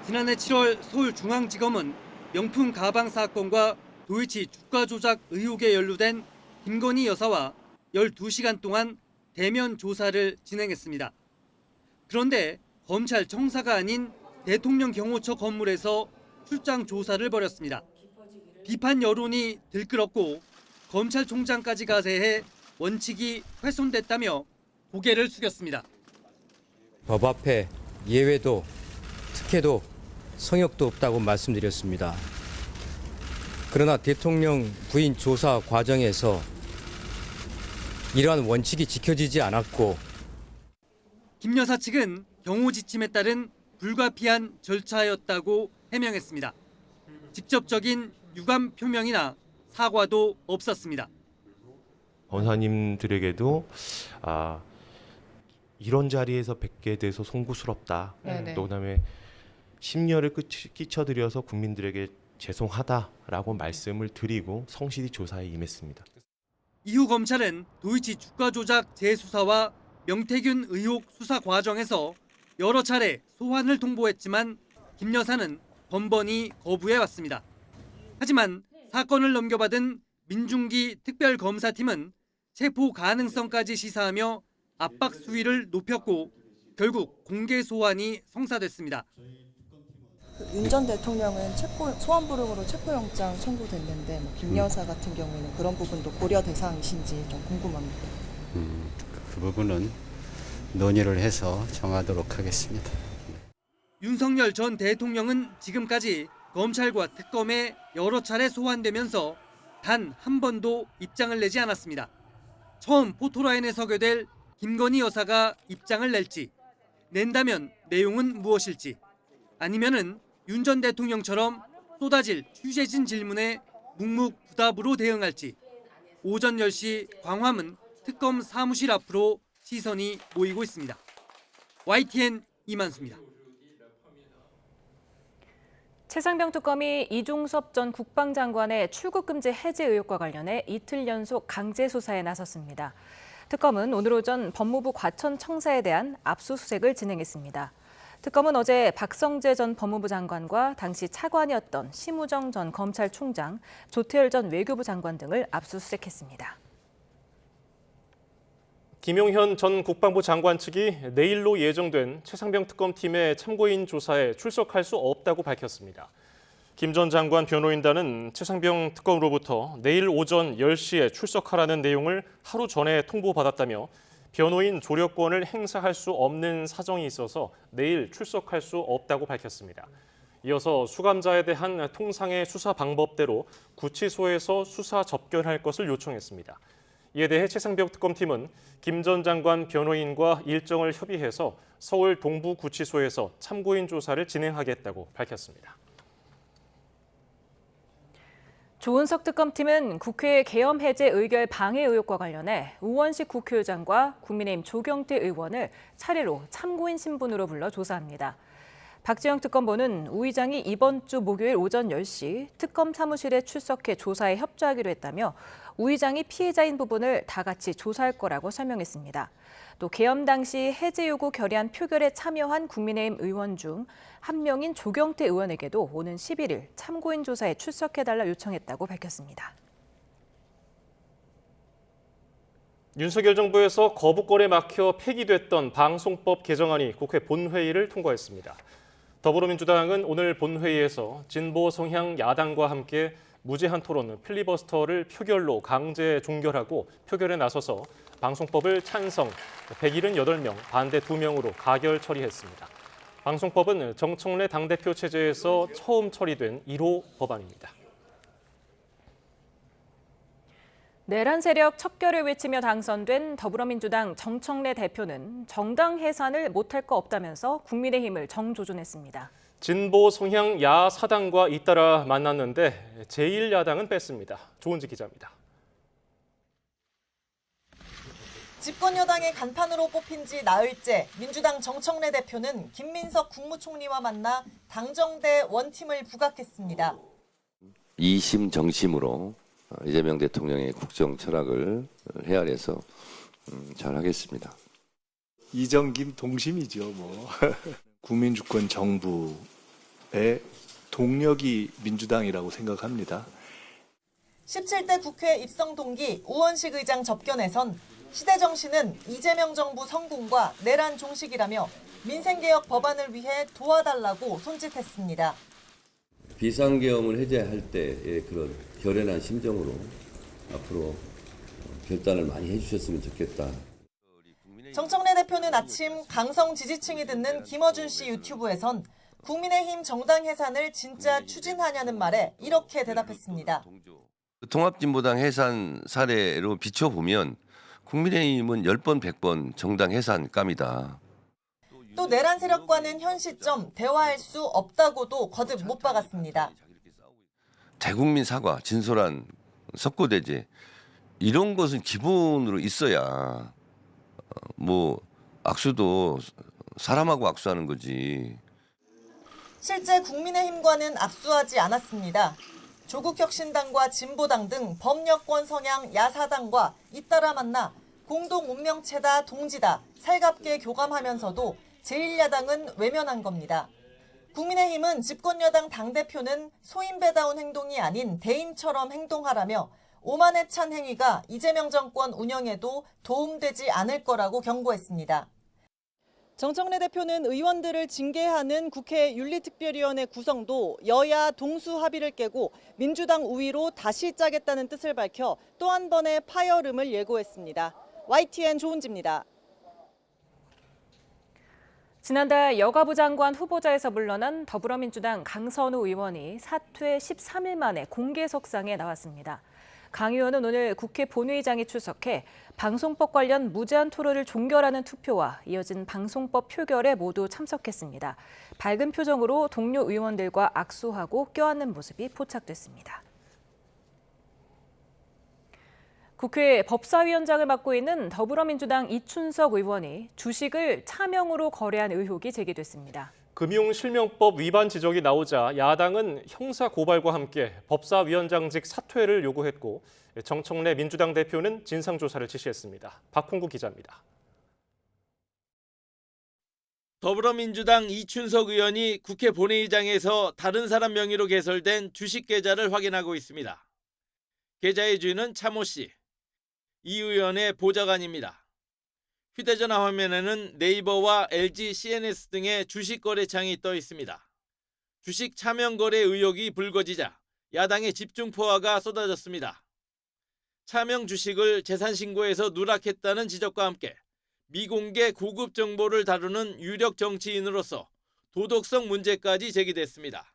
지난해 7월 서울중앙지검은 명품 가방 사건과 도이치 주가 조작 의혹에 연루된 김건희 여사와 12시간 동안 대면 조사를 진행했습니다. 그런데 검찰 청사가 아닌 대통령 경호처 건물에서 출장 조사를 벌였습니다. 비판 여론이 들끓었고 검찰총장까지 가세해 원칙이 훼손됐다며 고개를 숙였습니다. 법 앞에 예외도 특혜도 성역도 없다고 말씀드렸습니다. 그러나 대통령 부인 조사 과정에서 이러한 원칙이 지켜지지 않았고 김 여사 측은 경호 지침에 따른 불가피한 절차였다고 해명했습니다. 직접적인 유감 표명이나 사과도 없었습니다. 권사님들에게도 이런 자리에서 뵙게 돼서 송구스럽다. 또 그다음에 심려를 끼쳐드려서 국민들에게 죄송하다라고 말씀을 드리고 성실히 조사에 임했습니다. 이후 검찰은 도이치 주가 조작 재수사와 명태균 의혹 수사 과정에서 여러 차례 소환을 통보했지만 김 여사는 번번이 거부해왔습니다. 하지만 사건을 넘겨받은 민중기 특별검사팀은 체포 가능성까지 시사하며 압박 수위를 높였고 결국 공개 소환이 성사됐습니다. 윤 전 대통령은 소환 부름으로 체포영장 청구됐는데 김 여사 같은 경우에는 그런 부분도 고려 대상이신지 좀 궁금합니다. 그 부분은 논의를 해서 정하도록 하겠습니다. 윤석열 전 대통령은 지금까지 검찰과 특검에 여러 차례 소환되면서 단 한 번도 입장을 내지 않았습니다. 처음 포토라인에 서게 될 김건희 여사가 입장을 낼지, 낸다면 내용은 무엇일지, 아니면은 윤 전 대통령처럼 쏟아질 취재진 질문에 묵묵부답으로 대응할지 오전 10시 광화문 특검 사무실 앞으로 시선이 모이고 있습니다. YTN 이만수입니다. 최상병 특검이 이중섭 전 국방장관의 출국금지 해제 의혹과 관련해 이틀 연속 강제 수사에 나섰습니다. 특검은 오늘 오전 법무부 과천청사에 대한 압수수색을 진행했습니다. 특검은 어제 박성재 전 법무부 장관과 당시 차관이었던 심우정 전 검찰총장, 조태열 전 외교부 장관 등을 압수수색했습니다. 김용현 전 국방부 장관 측이 내일로 예정된 최상병 특검팀의 참고인 조사에 출석할 수 없다고 밝혔습니다. 김 전 장관 변호인단은 최상병 특검으로부터 내일 오전 10시에 출석하라는 내용을 하루 전에 통보받았다며 변호인 조력권을 행사할 수 없는 사정이 있어서 내일 출석할 수 없다고 밝혔습니다. 이어서 수감자에 대한 통상의 수사 방법대로 구치소에서 수사 접견할 것을 요청했습니다. 이에 대해 최상병 특검팀은 김 전 장관 변호인과 일정을 협의해서 서울 동부구치소에서 참고인 조사를 진행하겠다고 밝혔습니다. 조은석 특검팀은 국회 계엄 해제 의결 방해 의혹과 관련해 우원식 국회의장과 국민의힘 조경태 의원을 차례로 참고인 신분으로 불러 조사합니다. 박지영 특검보는 우 의장이 이번 주 목요일 오전 10시 특검 사무실에 출석해 조사에 협조하기로 했다며 우 의장이 피해자인 부분을 다 같이 조사할 거라고 설명했습니다. 또 계엄 당시 해제 요구 결의안 표결에 참여한 국민의힘 의원 중 한 명인 조경태 의원에게도 오는 11일 참고인 조사에 출석해달라 요청했다고 밝혔습니다. 윤석열 정부에서 거부권에 막혀 폐기됐던 방송법 개정안이 국회 본회의를 통과했습니다. 더불어민주당은 오늘 본회의에서 진보 성향 야당과 함께 무제한 토론 필리버스터를 표결로 강제 종결하고 표결에 나서서 방송법을 찬성 178명, 반대 2명으로 가결 처리했습니다. 방송법은 정청래 당대표 체제에서 처음 처리된 1호 법안입니다. 내란 세력 척결을 외치며 당선된 더불어민주당 정청래 대표는 정당 해산을 못할 거 없다면서 국민의힘을 정조준했습니다. 진보 성향 야 사당과 잇따라 만났는데 제1야당은 뺐습니다. 조은지 기자입니다. 집권 여당의 간판으로 뽑힌 지 나흘째 민주당 정청래 대표는 김민석 국무총리와 만나 당정대 원팀을 부각했습니다. 이심정심으로 이재명 대통령의 국정 철학을 헤아려서 잘하겠습니다. 이정김 동심이죠. 국민주권 정부의 동력이 민주당이라고 생각합니다. 17대 국회 입성 동기 우원식 의장 접견에선 시대 정신은 이재명 정부 성공과 내란 종식이라며 민생개혁 법안을 위해 도와달라고 손짓했습니다. 비상계엄을 해제할 때의 그런 결연한 심정으로 앞으로 결단을 많이 해주셨으면 좋겠다. 정청래 대표는 아침 강성 지지층이 듣는 김어준 씨 유튜브에선 국민의힘 정당 해산을 진짜 추진하냐는 말에 이렇게 대답했습니다. 통합진보당 해산 사례로 비춰보면 국민의힘은 10번, 100번 정당 해산감이다. 또 내란 세력과는 현 시점 대화할 수 없다고도 거듭 못 박았습니다. 대국민 사과, 진솔한 석고대죄 이런 것은 기본으로 있어야 악수도 사람하고 악수하는 거지. 실제 국민의힘과는 악수하지 않았습니다. 조국혁신당과 진보당 등 범여권 성향 야사당과 잇따라 만나 공동 운명체다 동지다 살갑게 교감하면서도 제1야당은 외면한 겁니다. 국민의힘은 집권여당 당대표는 소인배다운 행동이 아닌 대인처럼 행동하라며 오만에 찬 행위가 이재명 정권 운영에도 도움되지 않을 거라고 경고했습니다. 정청래 대표는 의원들을 징계하는 국회 윤리특별위원회 구성도 여야 동수 합의를 깨고 민주당 우위로 다시 짜겠다는 뜻을 밝혀 또 한 번의 파열음을 예고했습니다. YTN 조은지입니다. 지난달 여가부 장관 후보자에서 물러난 더불어민주당 강선우 의원이 사퇴 13일 만에 공개석상에 나왔습니다. 강 의원은 오늘 국회 본회의장에 출석해 방송법 관련 무제한 토론을 종결하는 투표와 이어진 방송법 표결에 모두 참석했습니다. 밝은 표정으로 동료 의원들과 악수하고 껴안는 모습이 포착됐습니다. 국회 법사위원장을 맡고 있는 더불어민주당 이춘석 의원이 주식을 차명으로 거래한 의혹이 제기됐습니다. 금융실명법 위반 지적이 나오자 야당은 형사고발과 함께 법사위원장직 사퇴를 요구했고 정청래 민주당 대표는 진상조사를 지시했습니다. 박홍구 기자입니다. 더불어민주당 이춘석 의원이 국회 본회의장에서 다른 사람 명의로 개설된 주식 계좌를 확인하고 있습니다. 계좌의 주인은 차모 씨, 이 의원의 보좌관입니다. 휴대전화 화면에는 네이버와 LG, CNS 등의 주식 거래창이 떠 있습니다. 주식 차명 거래 의혹이 불거지자 야당의 집중 포화가 쏟아졌습니다. 차명 주식을 재산 신고에서 누락했다는 지적과 함께 미공개 고급 정보를 다루는 유력 정치인으로서 도덕성 문제까지 제기됐습니다.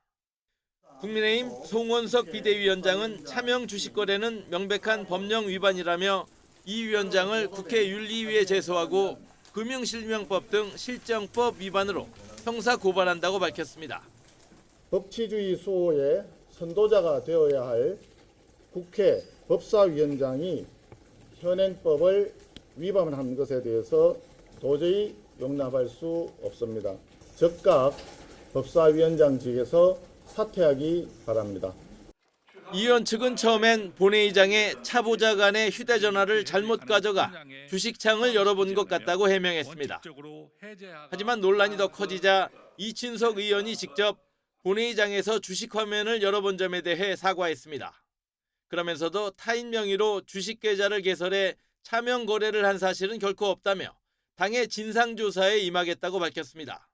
국민의힘 송원석 비대위원장은 차명 주식 거래는 명백한 법령 위반이라며 이 위원장을 국회 윤리위에 제소하고 금융실명법 등 실정법 위반으로 형사 고발한다고 밝혔습니다. 법치주의 수호의 선도자가 되어야 할 국회 법사위원장이 현행법을 위반한 것에 대해서 도저히 용납할 수 없습니다. 즉각 법사위원장직에서 사퇴하기 바랍니다. 이 의원 측은 처음엔 본회의장에 차 보좌관의 휴대전화를 잘못 가져가 주식창을 열어본 것 같다고 해명했습니다. 하지만 논란이 더 커지자 이춘석 의원이 직접 본회의장에서 주식 화면을 열어본 점에 대해 사과했습니다. 그러면서도 타인 명의로 주식 계좌를 개설해 차명 거래를 한 사실은 결코 없다며 당의 진상조사에 임하겠다고 밝혔습니다.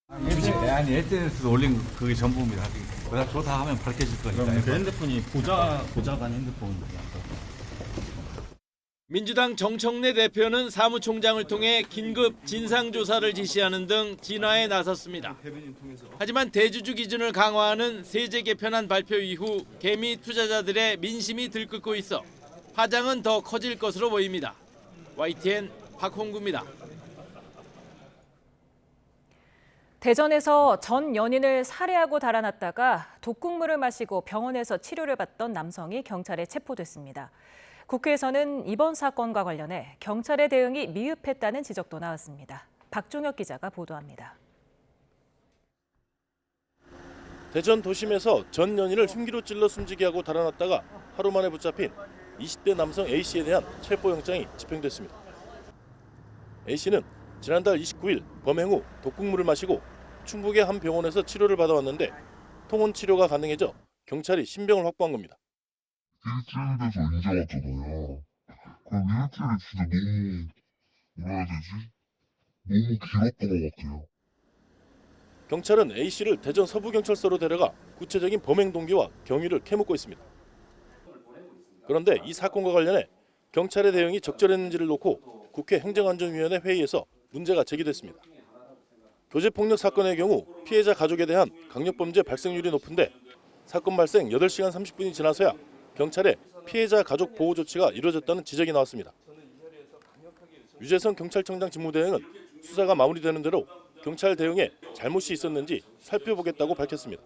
아니 SNS에 올린 그게 전부입니다. 그래서 조사하면 밝혀질 거니까. 그 핸드폰이 보좌관 핸드폰입니다. 민주당 정청래 대표는 사무총장을 통해 긴급 진상조사를 지시하는 등 진화에 나섰습니다. 하지만 대주주 기준을 강화하는 세제 개편안 발표 이후 개미 투자자들의 민심이 들끓고 있어 파장은 더 커질 것으로 보입니다. YTN 박홍구입니다. 대전에서 전 연인을 살해하고 달아났다가 독국물을 마시고 병원에서 치료를 받던 남성이 경찰에 체포됐습니다. 국회에서는 이번 사건과 관련해 경찰의 대응이 미흡했다는 지적도 나왔습니다. 박종혁 기자가 보도합니다. 대전 도심에서 전 연인을 흉기로 찔러 숨지게 하고 달아났다가 하루 만에 붙잡힌 20대 남성 A씨에 대한 체포영장이 집행됐습니다. A씨는 지난달 29일 범행 후 독국물을 마시고 충북의 한 병원에서 치료를 받아왔는데 통원 치료가 가능해져 경찰이 신병을 확보한 겁니다. 일주일 돼서 인제 왔잖아요. 그럼 일주일이 진짜 뭐라 해야 되지? 너무 길었던 것 같아요. 경찰은 A씨를 대전 서부경찰서로 데려가 구체적인 범행 동기와 경위를 캐묻고 있습니다. 그런데 이 사건과 관련해 경찰의 대응이 적절했는지를 놓고 국회 행정안전위원회 회의에서 문제가 제기됐습니다. 교제폭력 사건의 경우 피해자 가족에 대한 강력범죄 발생률이 높은데 사건 발생 8시간 30분이 지나서야 경찰의 피해자 가족 보호 조치가 이루어졌다는 지적이 나왔습니다. 유재선 경찰청장 직무대행은 수사가 마무리되는 대로 경찰 대응에 잘못이 있었는지 살펴보겠다고 밝혔습니다.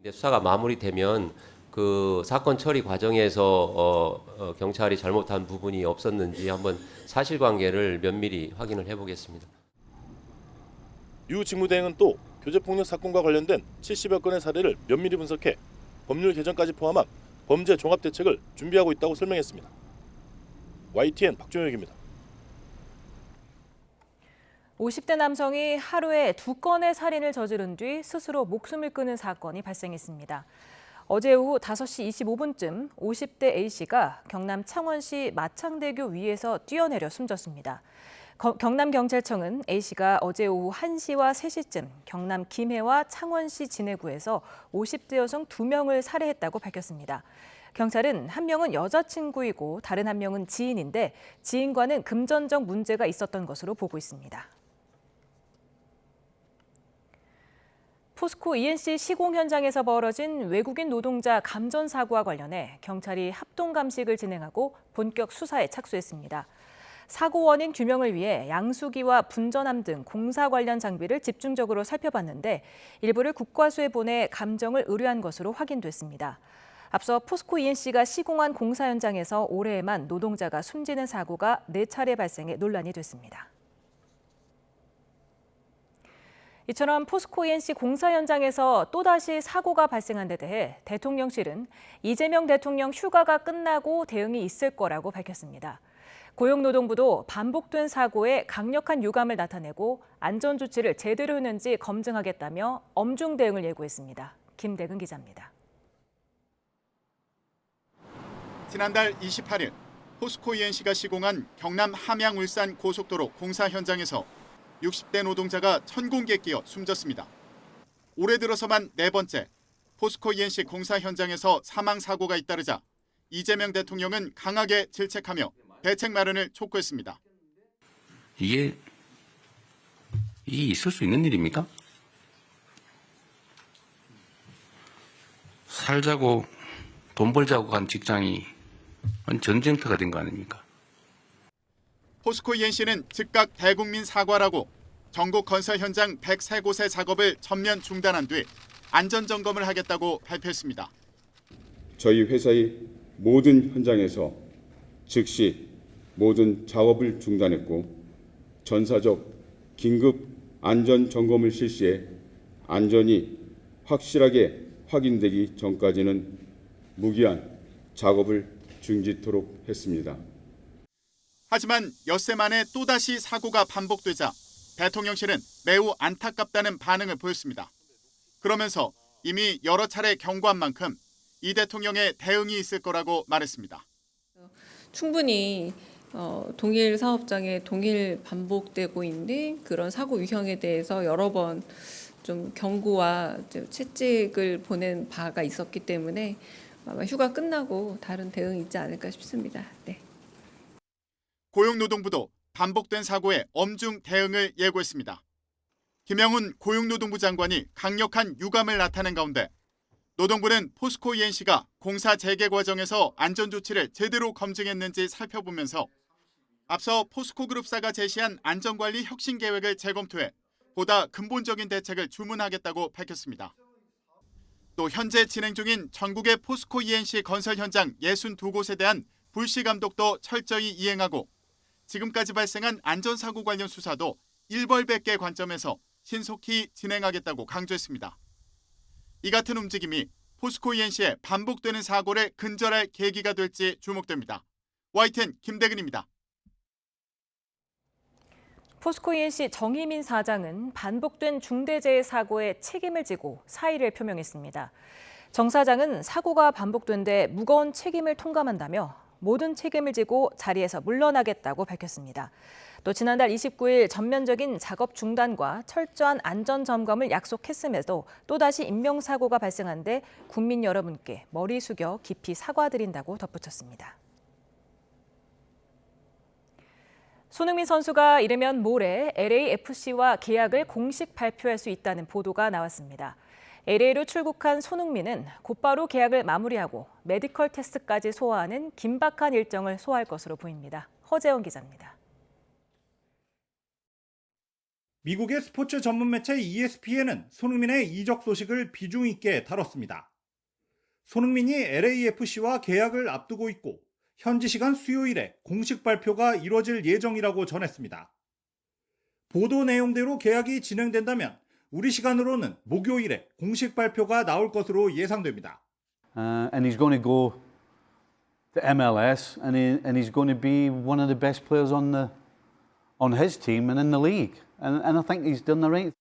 수사가 마무리되면 그 사건 처리 과정에서 경찰이 잘못한 부분이 없었는지 한번 사실관계를 면밀히 확인을 해보겠습니다. 유 직무대행은 또 교제폭력 사건과 관련된 70여 건의 사례를 면밀히 분석해 법률 개정까지 포함한 범죄 종합대책을 준비하고 있다고 설명했습니다. YTN 박종혁입니다. 50대 남성이 하루에 2건의 살인을 저지른 뒤 스스로 목숨을 끊은 사건이 발생했습니다. 어제 오후 5시 25분쯤 50대 A씨가 경남 창원시 마창대교 위에서 뛰어내려 숨졌습니다. 경남경찰청은 A씨가 어제 오후 1시와 3시쯤 경남 김해와 창원시 진해구에서 50대 여성 2명을 살해했다고 밝혔습니다. 경찰은 한 명은 여자친구이고 다른 한 명은 지인인데 지인과는 금전적 문제가 있었던 것으로 보고 있습니다. 포스코 ENC 시공 현장에서 벌어진 외국인 노동자 감전 사고와 관련해 경찰이 합동 감식을 진행하고 본격 수사에 착수했습니다. 사고 원인 규명을 위해 양수기와 분전함 등 공사 관련 장비를 집중적으로 살펴봤는데 일부를 국과수에 보내 감정을 의뢰한 것으로 확인됐습니다. 앞서 포스코 ENC가 시공한 공사 현장에서 올해에만 노동자가 숨지는 사고가 4차례 발생해 논란이 됐습니다. 이처럼 포스코 ENC 공사 현장에서 또다시 사고가 발생한 데 대해 대통령실은 이재명 대통령 휴가가 끝나고 대응이 있을 거라고 밝혔습니다. 고용노동부도 반복된 사고에 강력한 유감을 나타내고 안전조치를 제대로 했는지 검증하겠다며 엄중 대응을 예고했습니다. 김대근 기자입니다. 지난달 28일 포스코 ENC가 시공한 경남 함양 울산 고속도로 공사 현장에서 60대 노동자가 천공기에 끼어 숨졌습니다. 올해 들어서만 4번째 포스코 ENC 공사 현장에서 사망 사고가 잇따르자 이재명 대통령은 강하게 질책하며 대책 마련을 촉구했습니다. 이게 있을 수 있는 일입니까? 살자고 돈 벌자고 간 직장이 전쟁터가 된 거 아닙니까? 포스코 ENC는 즉각 대국민 사과라고 전국 건설 현장 103곳의 작업을 전면 중단한 뒤 안전점검을 하겠다고 발표했습니다. 저희 회사의 모든 현장에서 즉시 모든 작업을 중단했고 전사적 긴급 안전점검을 실시해 안전이 확실하게 확인되기 전까지는 무기한 작업을 중지토록 했습니다. 하지만 엿새 만에 또다시 사고가 반복되자 대통령실은 매우 안타깝다는 반응을 보였습니다. 그러면서 이미 여러 차례 경고한 만큼 이 대통령의 대응이 있을 거라고 말했습니다. 충분히 동일 사업장에 동일 반복되고 있는 그런 사고 유형에 대해서 여러 번 좀 경고와 채찍을 보낸 바가 있었기 때문에 아마 휴가 끝나고 다른 대응이 있지 않을까 싶습니다. 네. 고용노동부도 반복된 사고에 엄중 대응을 예고했습니다. 김영훈 고용노동부 장관이 강력한 유감을 나타낸 가운데 노동부는 포스코 ENC가 공사 재개 과정에서 안전조치를 제대로 검증했는지 살펴보면서 앞서 포스코 그룹사가 제시한 안전관리 혁신 계획을 재검토해 보다 근본적인 대책을 주문하겠다고 밝혔습니다. 또 현재 진행 중인 전국의 포스코 ENC 건설 현장 62곳에 대한 불시 감독도 철저히 이행하고 지금까지 발생한 안전사고 관련 수사도 일벌백계 관점에서 신속히 진행하겠다고 강조했습니다. 이 같은 움직임이 포스코 ENC의 반복되는 사고를 근절할 계기가 될지 주목됩니다. YTN 김대근입니다. 포스코 ENC 정희민 사장은 반복된 중대재해 사고에 책임을 지고 사의를 표명했습니다. 정 사장은 사고가 반복된 데 무거운 책임을 통감한다며 모든 책임을 지고 자리에서 물러나겠다고 밝혔습니다. 또 지난달 29일 전면적인 작업 중단과 철저한 안전 점검을 약속했음에도 또다시 인명사고가 발생한 데 국민 여러분께 머리 숙여 깊이 사과드린다고 덧붙였습니다. 손흥민 선수가 이르면 모레 LAFC와 계약을 공식 발표할 수 있다는 보도가 나왔습니다. LA로 출국한 손흥민은 곧바로 계약을 마무리하고 메디컬 테스트까지 소화하는 긴박한 일정을 소화할 것으로 보입니다. 허재원 기자입니다. 미국의 스포츠 전문 매체 ESPN은 손흥민의 이적 소식을 비중 있게 다뤘습니다. 손흥민이 LAFC와 계약을 앞두고 있고 현지 시간 수요일에 공식 발표가 이뤄질 예정이라고 전했습니다. 보도 내용대로 계약이 진행된다면 우리 시간으로는 목요일에 공식 발표가 나올 것으로 예상됩니다. And he's going to go to MLS and he's going to be one of the best players on his team and in the league. And I think he's done the right.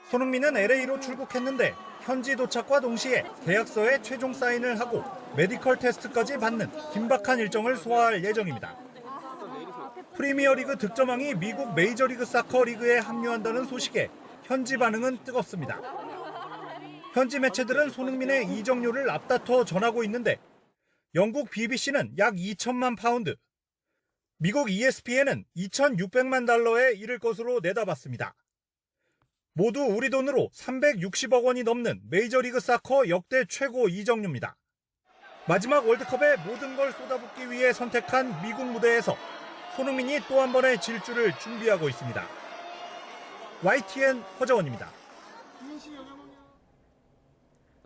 손흥민은 LA로 출국했는데 현지 도착과 동시에 계약서에 최종 사인을 하고 메디컬 테스트까지 받는 긴박한 일정을 소화할 예정입니다. 프리미어리그 득점왕이 미국 메이저리그 사커 리그에 합류한다는 소식에 현지 반응은 뜨겁습니다. 현지 매체들은 손흥민의 이적료를 앞다퉈 전하고 있는데 영국 BBC는 약 2천만 파운드, 미국 ESPN은 2,600만 달러에 이를 것으로 내다봤습니다. 모두 우리 돈으로 360억 원이 넘는 메이저리그 사커 역대 최고 이적료입니다. 마지막 월드컵에 모든 걸 쏟아붓기 위해 선택한 미국 무대에서 손흥민이 또 한 번의 질주를 준비하고 있습니다. YTN 허정원입니다.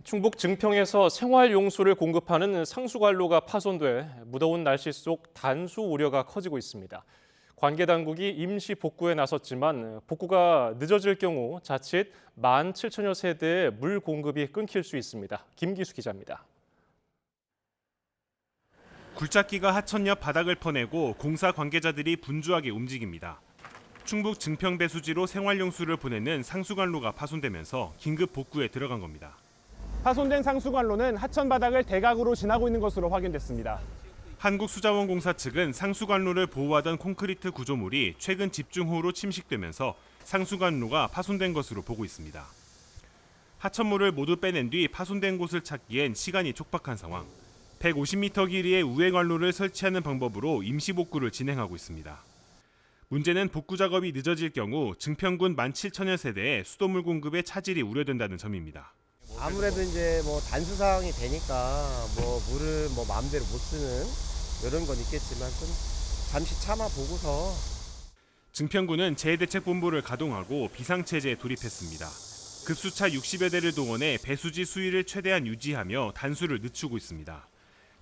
충북 증평에서 생활용수를 공급하는 상수관로가 파손돼 무더운 날씨 속 단수 우려가 커지고 있습니다. 관계 당국이 임시 복구에 나섰지만 복구가 늦어질 경우 자칫 17,000여 세대의 물 공급이 끊길 수 있습니다. 김기수 기자입니다. 굴착기가 하천 옆 바닥을 퍼내고 공사 관계자들이 분주하게 움직입니다. 충북 증평 배수지로 생활용수를 보내는 상수관로가 파손되면서 긴급 복구에 들어간 겁니다. 파손된 상수관로는 하천 바닥을 대각으로 지나고 있는 것으로 확인됐습니다. 한국수자원공사 측은 상수관로를 보호하던 콘크리트 구조물이 최근 집중호우로 침식되면서 상수관로가 파손된 것으로 보고 있습니다. 하천물을 모두 빼낸 뒤 파손된 곳을 찾기엔 시간이 촉박한 상황. 150m 길이의 우회관로를 설치하는 방법으로 임시복구를 진행하고 있습니다. 문제는 복구 작업이 늦어질 경우 증평군 17,000여 세대의 수돗물 공급에 차질이 우려된다는 점입니다. 아무래도 이제 뭐 단수 상황이 되니까 뭐 물을 뭐 마음대로 못 쓰는 이런 건 있겠지만 좀 잠시 참아 보고서. 증평군은 재해대책본부를 가동하고 비상체제에 돌입했습니다. 급수차 60여 대를 동원해 배수지 수위를 최대한 유지하며 단수를 늦추고 있습니다.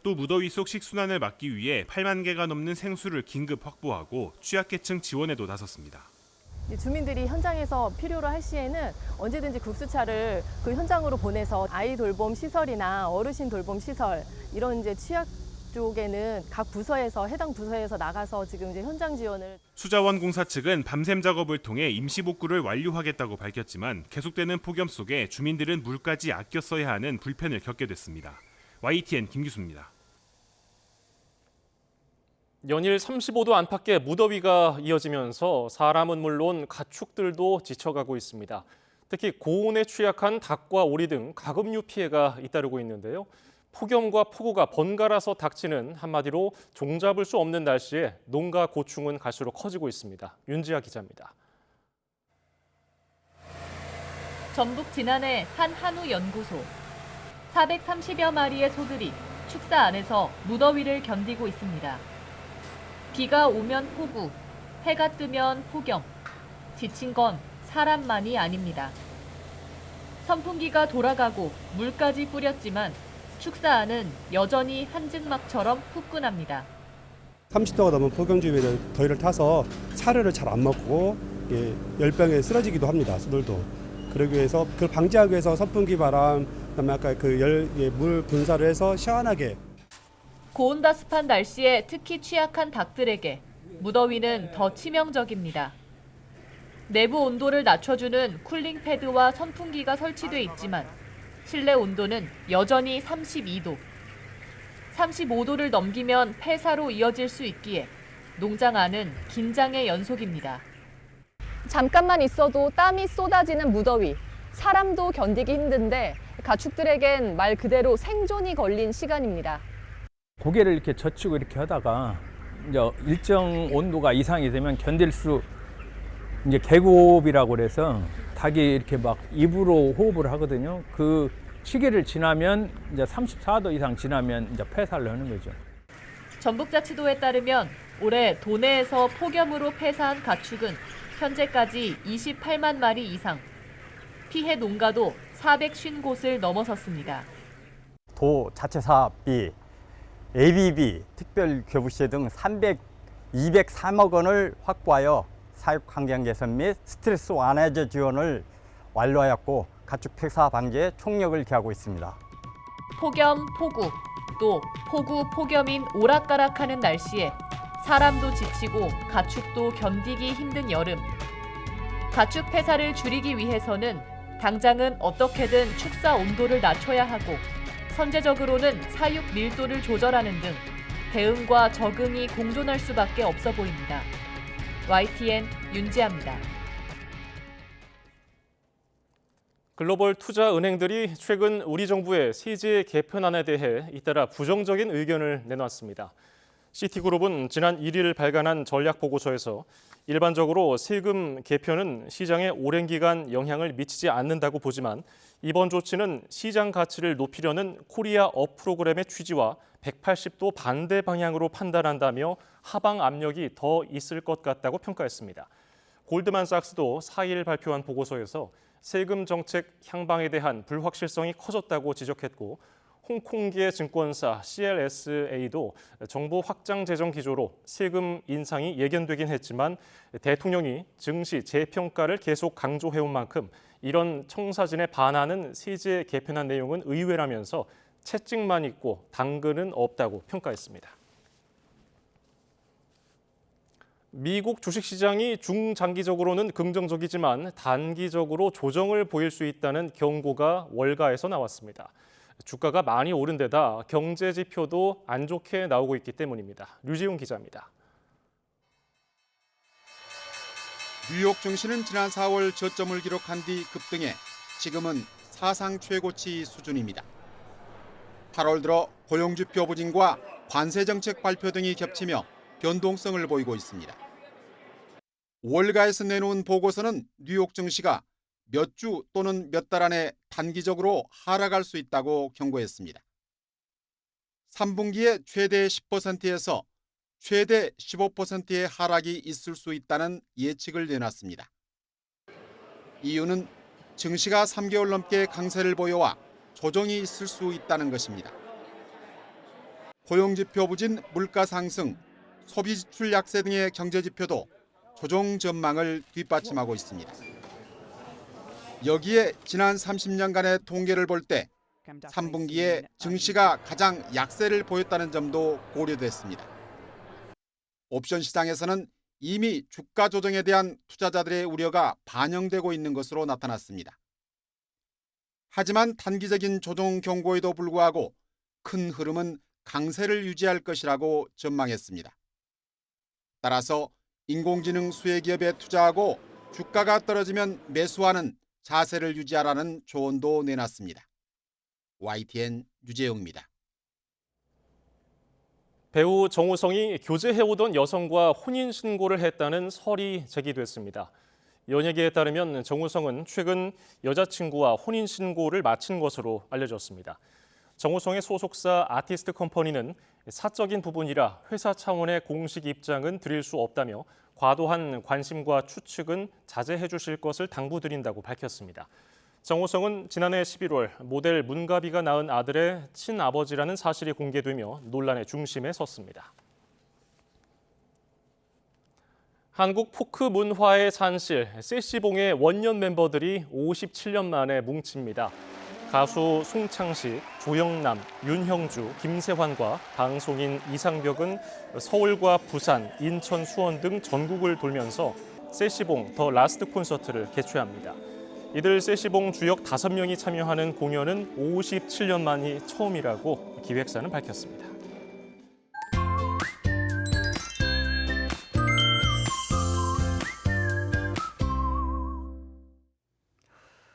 또 무더위 속 식순환을 막기 위해 8만 개가 넘는 생수를 긴급 확보하고 취약계층 지원에도 나섰습니다. 주민들이 현장에서 필요로 할 시에는 언제든지 급수차를 그 현장으로 보내서 아이 돌봄 시설이나 어르신 돌봄 시설 이런 이제 취약 쪽에는 각 부서에서 해당 부서에서 나가서 지금 이제 현장 지원을. 수자원공사 측은 밤샘 작업을 통해 임시복구를 완료하겠다고 밝혔지만 계속되는 폭염 속에 주민들은 물까지 아껴 써야 하는 불편을 겪게 됐습니다. YTN 김기수입니다. 연일 35도 안팎의 무더위가 이어지면서 사람은 물론 가축들도 지쳐가고 있습니다. 특히 고온에 취약한 닭과 오리 등 가금류 피해가 잇따르고 있는데요. 폭염과 폭우가 번갈아서 닥치는 한마디로 종잡을 수 없는 날씨에 농가 고충은 갈수록 커지고 있습니다. 윤지아 기자입니다. 전북 진안의 한 한우 연구소. 430여 마리의 소들이 축사 안에서 무더위를 견디고 있습니다. 비가 오면 폭우, 해가 뜨면 폭염. 지친 건 사람만이 아닙니다. 선풍기가 돌아가고 물까지 뿌렸지만 축사 안은 여전히 한증막처럼 후끈합니다. 30도가 넘은 폭염주의를 더위를 타서 사료를 잘 안 먹고 열병에 쓰러지기도 합니다. 소들도. 그러기 위해서 그걸 방지하기 위해서 선풍기 바람, 그다음에 아까 물 분사를 해서 시원하게. 고온다습한 날씨에 특히 취약한 닭들에게 무더위는 더 치명적입니다. 내부 온도를 낮춰주는 쿨링 패드와 선풍기가 설치돼 있지만 실내 온도는 여전히 32도. 35도를 넘기면 폐사로 이어질 수 있기에 농장 안은 긴장의 연속입니다. 잠깐만 있어도 땀이 쏟아지는 무더위. 사람도 견디기 힘든데 가축들에겐 말 그대로 생존이 걸린 시간입니다. 고개를 이렇게 젖히고 이렇게 하다가 이제 일정 온도가 이상이 되면 견딜 수 이제 계급이라고 그래서 닭이 이렇게 막 입으로 호흡을 하거든요. 그 시기를 지나면 이제 34도 이상 지나면 이제 폐사를 하는 거죠. 전북자치도에 따르면 올해 도내에서 폭염으로 폐사한 가축은 현재까지 28만 마리 이상. 피해 농가도 450곳을 넘어섰습니다. 도 자체 사업비, ABB, 특별교부세 등 203억 원을 확보하여 사육 환경 개선 및 스트레스 완화제 지원을 완료하였고 가축 폐사 방지에 총력을 기하고 있습니다. 폭염, 폭우, 또 폭우, 폭염인 오락가락하는 날씨에 사람도 지치고 가축도 견디기 힘든 여름. 가축 폐사를 줄이기 위해서는 당장은 어떻게든 축사 온도를 낮춰야 하고 선제적으로는 사육 밀도를 조절하는 등 대응과 적응이 공존할 수밖에 없어 보입니다. YTN 윤지아입니다. 글로벌 투자 은행들이 최근 우리 정부의 세제 개편안에 대해 잇따라 부정적인 의견을 내놨습니다. 시티그룹은 지난 1일 발간한 전략보고서에서 일반적으로 세금 개편은 시장에 오랜 기간 영향을 미치지 않는다고 보지만 이번 조치는 시장 가치를 높이려는 코리아업 프로그램의 취지와 180도 반대 방향으로 판단한다며 하방 압력이 더 있을 것 같다고 평가했습니다. 골드만삭스도 4일 발표한 보고서에서 세금 정책 향방에 대한 불확실성이 커졌다고 지적했고 홍콩계 증권사 CLSA도 정부 확장 재정 기조로 세금 인상이 예견되긴 했지만 대통령이 증시 재평가를 계속 강조해온 만큼 이런 청사진에 반하는 세제 개편안 내용은 의외라면서 채찍만 있고 당근은 없다고 평가했습니다. 미국 주식시장이 중장기적으로는 긍정적이지만 단기적으로 조정을 보일 수 있다는 경고가 월가에서 나왔습니다. 주가가 많이 오른 데다 경제 지표도 안 좋게 나오고 있기 때문입니다. 류지용 기자입니다. 뉴욕 증시는 지난 4월 저점을 기록한 뒤 급등해 지금은 사상 최고치 수준입니다. 8월 들어 고용지표 부진과 관세정책 발표 등이 겹치며 변동성을 보이고 있습니다. 월가에서 내놓은 보고서는 뉴욕 증시가 몇 주 또는 몇 달 안에 단기적으로 하락할 수 있다고 경고했습니다. 3분기에 최대 10%에서 최대 15%의 하락이 있을 수 있다는 예측을 내놨습니다. 이유는 증시가 3개월 넘게 강세를 보여와 조정이 있을 수 있다는 것입니다. 고용지표 부진, 물가 상승, 소비 지출 약세 등의 경제지표도 조정 전망을 뒷받침하고 있습니다. 여기에 지난 30년간의 통계를 볼 때 3분기에 증시가 가장 약세를 보였다는 점도 고려됐습니다. 옵션 시장에서는 이미 주가 조정에 대한 투자자들의 우려가 반영되고 있는 것으로 나타났습니다. 하지만 단기적인 조정 경고에도 불구하고 큰 흐름은 강세를 유지할 것이라고 전망했습니다. 따라서 인공지능 수혜기업에 투자하고 주가가 떨어지면 매수하는 자세를 유지하라는 조언도 내놨습니다. YTN 유재용입니다. 배우 정우성이 교제해오던 여성과 혼인신고를 했다는 설이 제기됐습니다. 연예계에 따르면 정우성은 최근 여자친구와 혼인신고를 마친 것으로 알려졌습니다. 정우성의 소속사 아티스트 컴퍼니는 사적인 부분이라 회사 차원의 공식 입장은 드릴 수 없다며 과도한 관심과 추측은 자제해 주실 것을 당부드린다고 밝혔습니다. 정우성은 지난해 11월 모델 문가비가 낳은 아들의 친아버지라는 사실이 공개되며 논란의 중심에 섰습니다. 한국 포크 문화의 산실, 세시봉의 원년 멤버들이 57년 만에 뭉칩니다. 가수 송창식, 조영남, 윤형주, 김세환과 방송인 이상벽은 서울과 부산, 인천, 수원 등 전국을 돌면서 세시봉 더 라스트 콘서트를 개최합니다. 이들 세시봉 주역 5명이 참여하는 공연은 57년 만이 처음이라고 기획사는 밝혔습니다.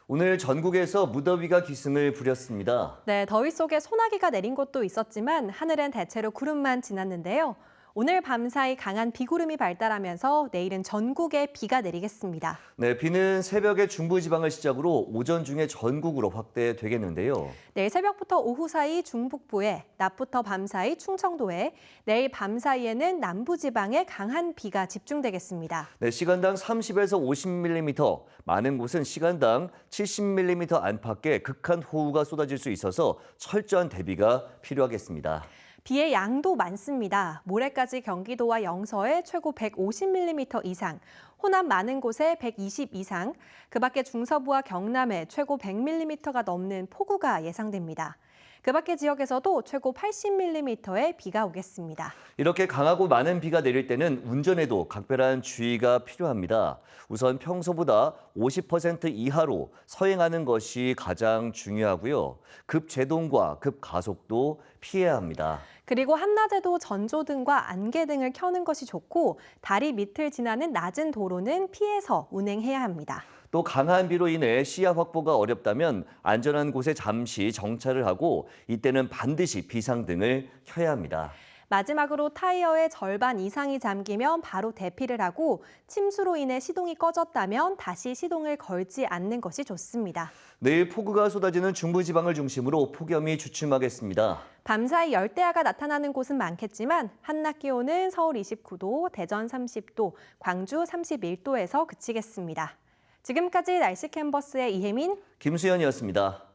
오늘 전국에서 무더위가 기승을 부렸습니다. 네, 더위 속에 소나기가 내린 곳도 있었지만 하늘엔 대체로 구름만 지났는데요. 오늘 밤사이 강한 비구름이 발달하면서 내일은 전국에 비가 내리겠습니다. 네, 비는 새벽에 중부지방을 시작으로 오전 중에 전국으로 확대되겠는데요. 내일 새벽부터 오후 사이 중북부에, 낮부터 밤 사이 충청도에, 내일 밤 사이에는 남부지방에 강한 비가 집중되겠습니다. 네, 시간당 30에서 50mm, 많은 곳은 시간당 70mm 안팎의 극한 호우가 쏟아질 수 있어서 철저한 대비가 필요하겠습니다. 비의 양도 많습니다. 모레까지 경기도와 영서에 최고 150mm 이상, 호남 많은 곳에 120 이상, 그 밖에 중서부와 경남에 최고 100mm가 넘는 폭우가 예상됩니다. 그 밖의 지역에서도 최고 80mm의 비가 오겠습니다. 이렇게 강하고 많은 비가 내릴 때는 운전에도 각별한 주의가 필요합니다. 우선 평소보다 50% 이하로 서행하는 것이 가장 중요하고요. 급제동과 급가속도 피해야 합니다. 그리고 한낮에도 전조등과 안개등을 켜는 것이 좋고 다리 밑을 지나는 낮은 도로는 피해서 운행해야 합니다. 또 강한 비로 인해 시야 확보가 어렵다면 안전한 곳에 잠시 정차를 하고 이때는 반드시 비상등을 켜야 합니다. 마지막으로 타이어의 절반 이상이 잠기면 바로 대피를 하고 침수로 인해 시동이 꺼졌다면 다시 시동을 걸지 않는 것이 좋습니다. 내일 폭우가 쏟아지는 중부지방을 중심으로 폭염이 주춤하겠습니다. 밤사이 열대야가 나타나는 곳은 많겠지만 한낮 기온은 서울 29도, 대전 30도, 광주 31도에서 그치겠습니다. 지금까지 날씨 캔버스의 이혜민, 김수현이었습니다.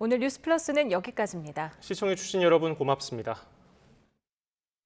오늘 뉴스 플러스는 여기까지입니다. 시청해주신 여러분 고맙습니다.